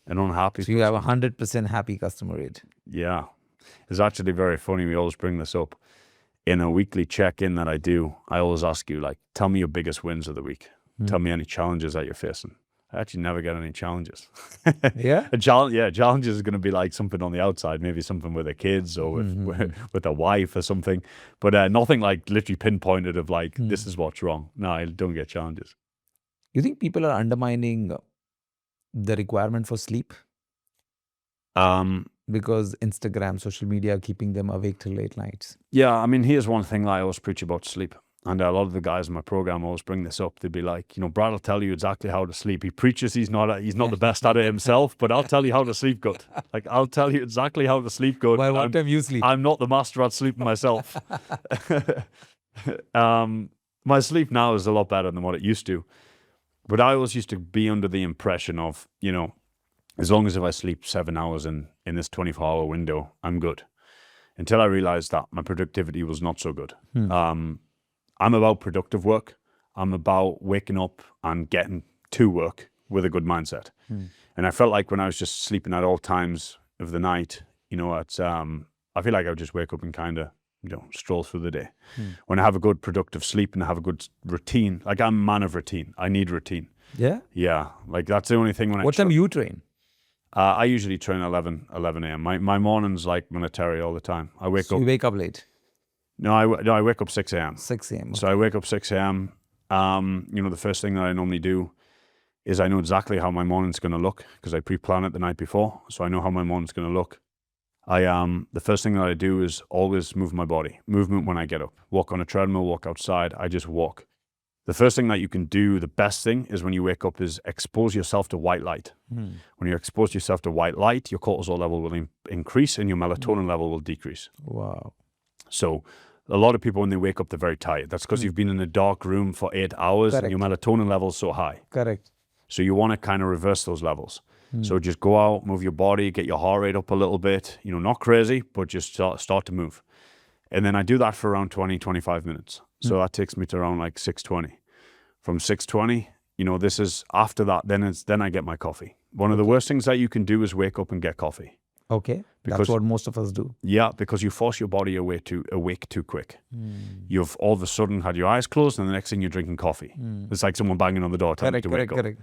unhappy. So you have 100% happy customer rate. Yeah. It's actually very funny. We always bring this up. In a weekly check-in that I do, I always ask you, like, tell me your biggest wins of the week. Tell me any challenges that you're facing. I actually never get any challenges. Yeah? Challenges is going to be like something on the outside, maybe something with the kids or with a wife or something. But nothing like literally pinpointed of like, this is what's wrong. No, I don't get challenges. You think people are undermining the requirement for sleep? Because Instagram, social media are keeping them awake till late nights. Yeah, I mean, here's one thing that I always preach about sleep. And a lot of the guys in my program always bring this up. They'd be like, you know, Brad will tell you exactly how to sleep. He preaches he's not the best at it himself, but I'll tell you how to sleep good. Like, I'll tell you exactly how to sleep good. By what time you sleep? I'm not the master at sleeping myself. My sleep now is a lot better than what it used to. But I always used to be under the impression of, you know, as long as if I sleep 7 hours in this 24-hour window, I'm good. Until I realized that my productivity was not so good. I'm about productive work. I'm about waking up and getting to work with a good mindset. And I felt like when I was just sleeping at all times of the night, you know, I feel like I would just wake up and kind of, you know, stroll through the day. When I have a good productive sleep and I have a good routine, like I'm a man of routine. I need routine. Yeah? Yeah. Like that's the only thing when What time you train? I usually train 11 a.m. My morning's like military all the time. I wake up. You wake up late? No, I wake up 6 a.m. 6 a.m. Okay. So I wake up 6 a.m. You know, the first thing that I normally do is I know exactly how my morning's going to look because I pre-plan it the night before. So I know how my morning's going to look. The first thing that I do is always move my body. Movement when I get up. Walk on a treadmill, walk outside. I just walk. The first thing that you can do, the best thing is when you wake up is expose yourself to white light. When you expose yourself to white light, your cortisol level will increase and your melatonin level will decrease. Wow. So a lot of people, when they wake up, they're very tired. That's because you've been in a dark room for 8 hours and your melatonin level is so high. Correct. So you want to kind of reverse those levels. So just go out, move your body, get your heart rate up a little bit, you know, not crazy, but just start to move. And then I do that for around 20, 25 minutes. So that takes me to around like 6:20. From 6:20, you know, this is after that, then I get my coffee. One of the worst things that you can do is wake up and get coffee. Okay. That's what most of us do. Yeah, because you force your body awake too quick. You've all of a sudden had your eyes closed and the next thing you're drinking coffee. It's like someone banging on the door telling you to wake up. Correct.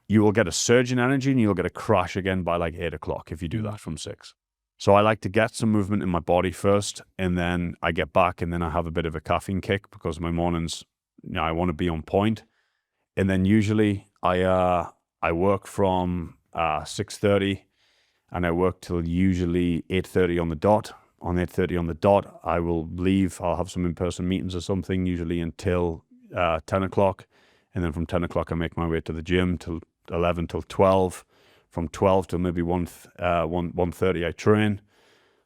You will get a surge in energy and you'll get a crash again by like 8 o'clock if you do that from 6. So I like to get some movement in my body first and then I get back and then I have a bit of a caffeine kick because my mornings, you know, I want to be on point. And then usually I work from 6:30 and I work till usually 8:30 on the dot. On 8:30 on the dot, I will leave. I'll have some in-person meetings or something, usually until 10 o'clock. And then from 10 o'clock, I make my way to the gym till 11 till 12. From 12 till maybe 1:30, I train.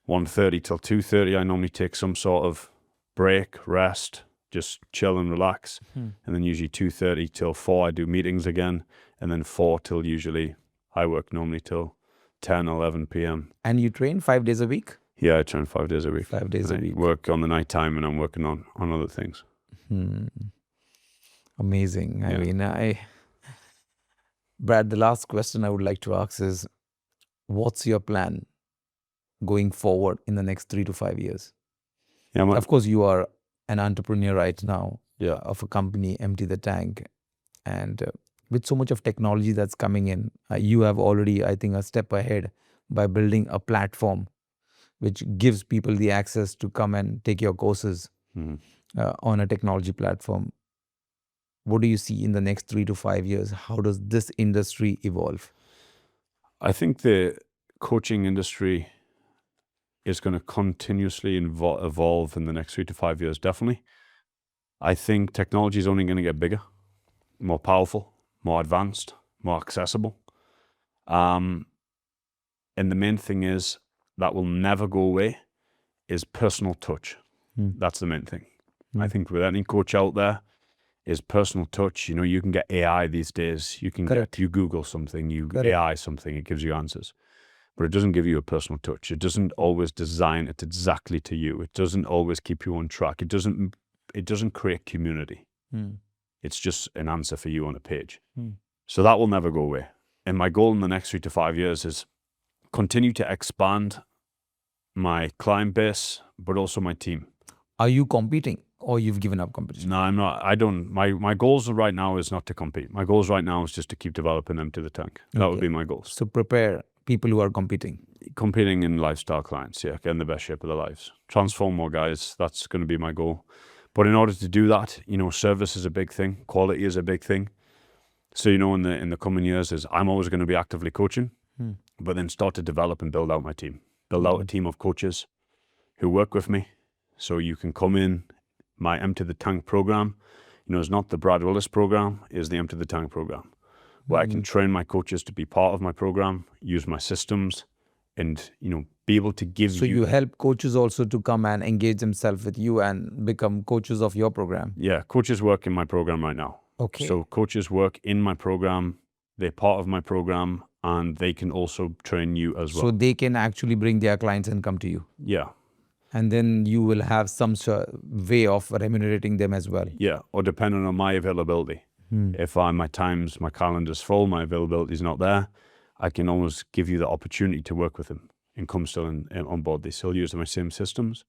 1:30 till 2:30, I normally take some sort of break, rest, just chill and relax. And then usually 2:30 till 4, I do meetings again. And then 4 till usually, I work normally till 10, 11 p.m. And you train 5 days a week? Yeah, I train 5 days a week. 5 days a I week. work on the night time and I'm working on other things. Amazing. I Yeah. mean, Brad, the last question I would like to ask is, what's your plan going forward in the next 3 to 5 years? Yeah, Of course, you are an entrepreneur right now yeah. of a company, Empty the Tank. And with so much of technology that's coming in, you have already, I think, a step ahead by building a platform which gives people the access to come and take your courses on a technology platform. What do you see in the next 3 to 5 years? How does this industry evolve? I think the coaching industry is going to continuously evolve in the next 3 to 5 years, definitely. I think technology is only going to get bigger, more powerful, more advanced, more accessible. And the main thing is that will never go away is personal touch. That's the main thing. I think with any coach out there is personal touch. You know, you can get AI these days. You can you Google something, you AI something, it gives you answers. But it doesn't give you a personal touch. It doesn't always design it exactly to you. It doesn't always keep you on track. It doesn't create community. It's just an answer for you on a page. So that will never go away. And my goal in the next 3 to 5 years is continue to expand my client base, but also my team. Are you competing or you've given up competition? No, I'm not. I don't. My goals right now is not to compete. My goals right now is just to keep developing Empty the Tank. That would be my goals. So prepare people who are competing. Competing in lifestyle clients, yeah, get in the best shape of their lives. Transform more guys. That's going to be my goal. But in order to do that, you know, service is a big thing. Quality is a big thing. So, you know, in the coming years is I'm always going to be actively coaching, but then start to develop and build out my team. Build out a team of coaches who work with me. So you can come in my Empty the Tank program. You know, it's not the Brad Willis program, it's the Empty the Tank program, where I can train my coaches to be part of my program, use my systems, and, you know, be able to give So you help coaches also to come and engage themselves with you and become coaches of your program. Yeah, coaches work in my program right now. Okay. So coaches work in my program, they're part of my program, and they can also train you as well. So they can actually bring their clients and come to you. Yeah. And then you will have some way of remunerating them as well. Yeah, or depending on my availability. If my calendar's full, my availability is not there, I can always give you the opportunity to work with them and come still on board. They still use my same systems.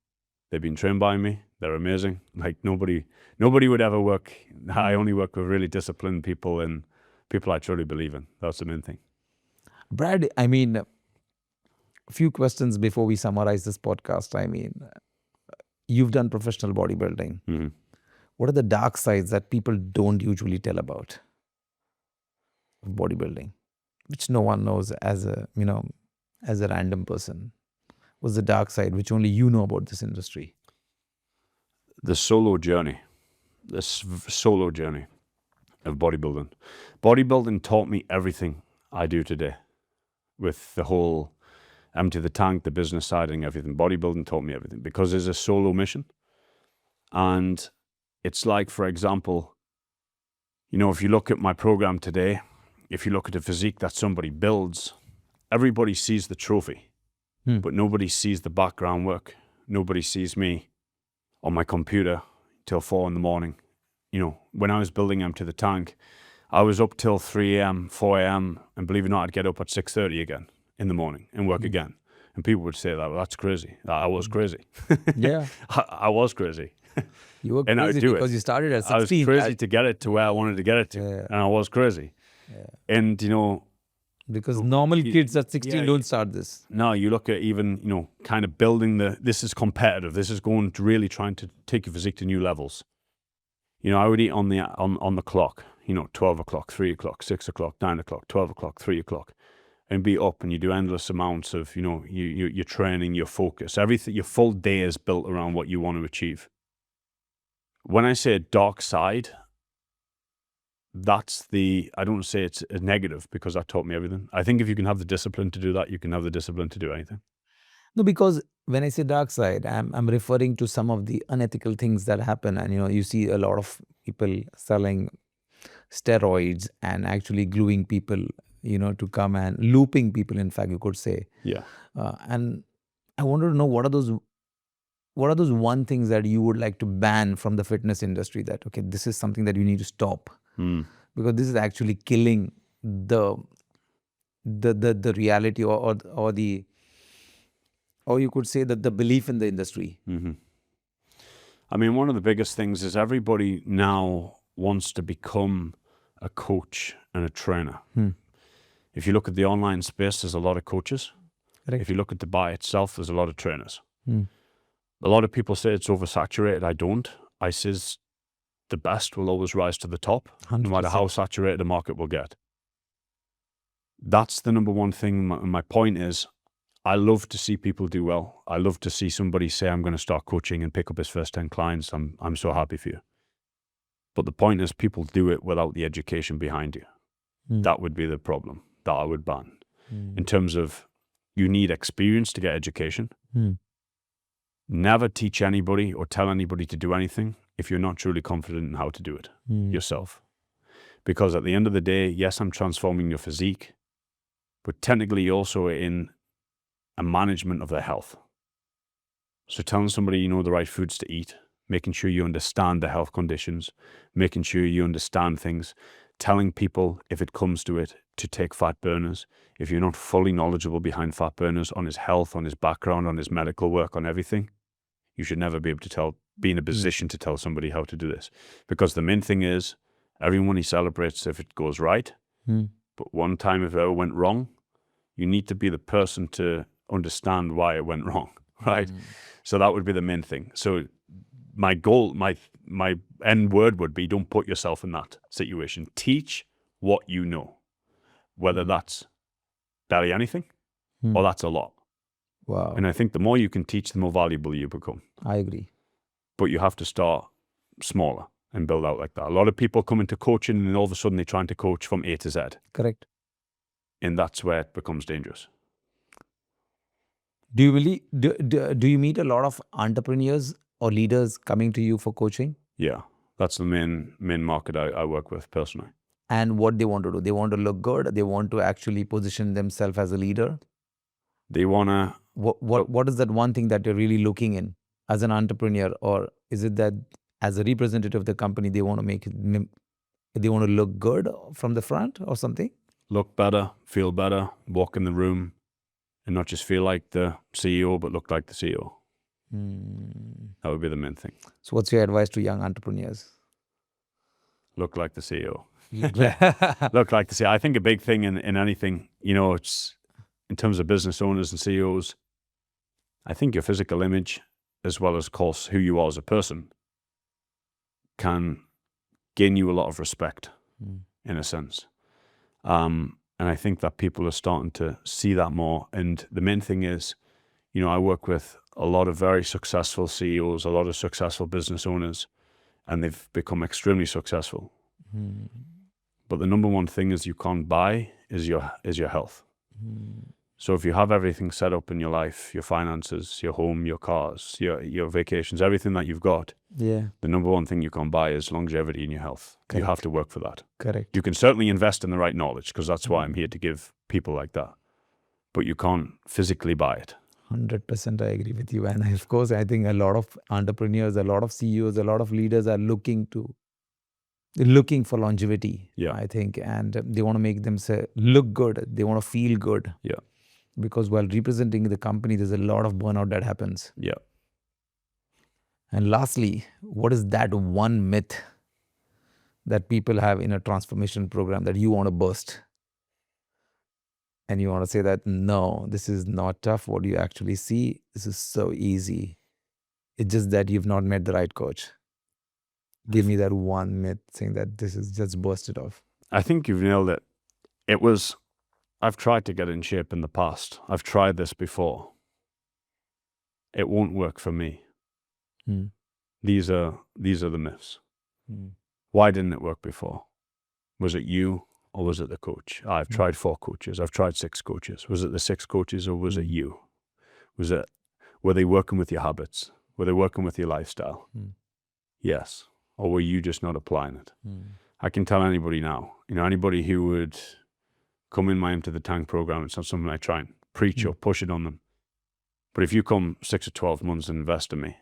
They've been trained by me. They're amazing. Like nobody would ever work. I only work with really disciplined people and people I truly believe in. That's the main thing. Brad, I mean, a few questions before we summarize this podcast. I mean, you've done professional bodybuilding. What are the dark sides that people don't usually tell about bodybuilding, which no one knows as a random person? What's the dark side which only you know about this industry? The solo journey of bodybuilding. Bodybuilding taught me everything I do today with the whole Empty the Tank, the business side and everything. Bodybuilding taught me everything because it's a solo mission. And it's like, for example, you know, if you look at my program today, if you look at the physique that somebody builds, everybody sees the trophy, but nobody sees the background work. Nobody sees me on my computer till 4 a.m. You know, when I was building Empty the Tank, I was up till 3 a.m., 4 a.m., and believe it or not, I'd get up at 6:30 again in the morning and work again. And people would say that, well, that's crazy. I was crazy. Yeah. I was crazy. You were And I would crazy do because it. you started at 16. I was crazy to get it to where I wanted to get it to. Yeah. And I was crazy. And, you know, Because normal kids at 16 don't start this. now you look at even, you know, kind of building this is competitive. This is going to really trying to take your physique to new levels. You know, I would eat on the clock, you know, 12 o'clock, 3 o'clock, 6 o'clock, 9 o'clock, 12 o'clock, 3 o'clock, and be up and you do endless amounts of, you know, your training, your focus, everything, your full day is built around what you want to achieve. When I say dark side, I don't say it's a negative because that taught me everything. I think if you can have the discipline to do that, you can have the discipline to do anything. No, because when I say dark side, I'm referring to some of the unethical things that happen. And, you see a lot of people selling steroids and actually gluing people, to come and looping people, in fact, you could say. Yeah. And I wanted to know what are those one things that you would like to ban from the fitness industry, that, okay, this is something that you need to stop because this is actually killing the reality or you could say that the belief in the industry. Mm-hmm. I mean, one of the biggest things is everybody now wants to become a coach and a trainer. If you look at the online space, there's a lot of coaches. Correct. If you look at Dubai itself, there's a lot of trainers. A lot of people say it's oversaturated. I don't. I says the best will always rise to the top, 100%. no matter how saturated the market will get. That's the number one thing. My point is, I love to see people do well. I love to see somebody say, I'm going to start coaching and pick up his first 10 clients. I'm so happy for you. But the point is, people do it without the education behind you. That would be the problem that I would ban. In terms of, you need experience to get education. Never teach anybody or tell anybody to do anything if you're not truly confident in how to do it yourself. Because at the end of the day, yes, I'm transforming your physique, but technically you're also in a management of their health. So telling somebody the right foods to eat, making sure you understand the health conditions, making sure you understand things, telling people, if it comes to it, to take fat burners. If you're not fully knowledgeable behind fat burners, on his health, on his background, on his medical work, on everything, you should never be able to be in a position to tell somebody how to do this. Because the main thing is, everyone he celebrates if it goes right, but one time if it ever went wrong, you need to be the person to understand why it went wrong, right? So that would be the main thing. So my goal, my end word would be, don't put yourself in that situation. Teach what you know, whether that's barely anything or that's a lot. Wow. And I think the more you can teach, the more valuable you become. I agree. But you have to start smaller and build out like that. A lot of people come into coaching and all of a sudden they're trying to coach from A to Z. Correct. And that's where it becomes dangerous. Do you meet a lot of entrepreneurs or leaders coming to you for coaching? Yeah, that's the main market I work with personally. And what they want to do? They want to look good. They want to actually position themselves as a leader. They want to... What is that one thing that you're really looking in as an entrepreneur? Or is it that as a representative of the company, they want to look good from the front or something? Look better, feel better, walk in the room, and not just feel like the CEO, but look like the CEO. That would be the main thing. So what's your advice to young entrepreneurs? Look like the CEO. Look like the CEO. I think a big thing in anything, it's in terms of business owners and CEOs, I think your physical image, as well as, of course, who you are as a person, can gain you a lot of respect, in a sense. And I think that people are starting to see that more. And the main thing is, I work with a lot of very successful CEOs, a lot of successful business owners, and they've become extremely successful. But the number one thing is you can't buy is your health. So if you have everything set up in your life, your finances, your home, your cars, your vacations, everything that you've got, the number one thing you can't buy is longevity in your health. Correct. You have to work for that. Correct. You can certainly invest in the right knowledge, because that's why I'm here to give people like that. But you can't physically buy it. 100% I agree with you. And of course, I think a lot of entrepreneurs, a lot of CEOs, a lot of leaders are looking for longevity, I think. And they want to make themselves look good. They want to feel good. Yeah. Because while representing the company, there's a lot of burnout that happens. Yeah. And lastly, what is that one myth that people have in a transformation program that you want to burst? And you want to say that, no, this is not tough. What do you actually see? This is so easy. It's just that you've not met the right coach. Give me that one myth saying that this is just bursted off. I think you've nailed it. I've tried to get in shape in the past. I've tried this before. It won't work for me. These are the myths. Why didn't it work before? Was it you or was it the coach? I've tried 4 coaches. I've tried 6 coaches. Was it the 6 coaches or was it you? Were they working with your habits? Were they working with your lifestyle? Yes. Or were you just not applying it? I can tell anybody now, anybody who would come in my Empty the Tank program, it's not something I try and preach or push it on them. But if you come 6 or 12 months and invest in me,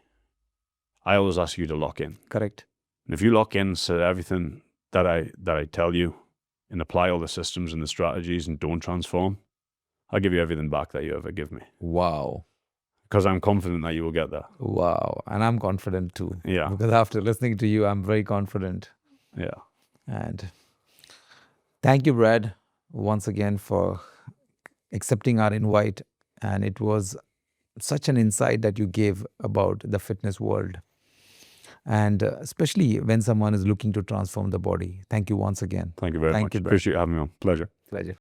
I always ask you to lock in. Correct. And if you lock in to everything that I tell you and apply all the systems and the strategies and don't transform, I'll give you everything back that you ever give me. Wow. Because I'm confident that you will get there. Wow. And I'm confident too. Yeah. Because after listening to you, I'm very confident. Yeah. And thank you, Brad, once again for accepting our invite. And it was such an insight that you gave about the fitness world. And especially when someone is looking to transform the body. Thank you once again. Thank you very much. You, Brad. Appreciate you having me on. Pleasure. Pleasure.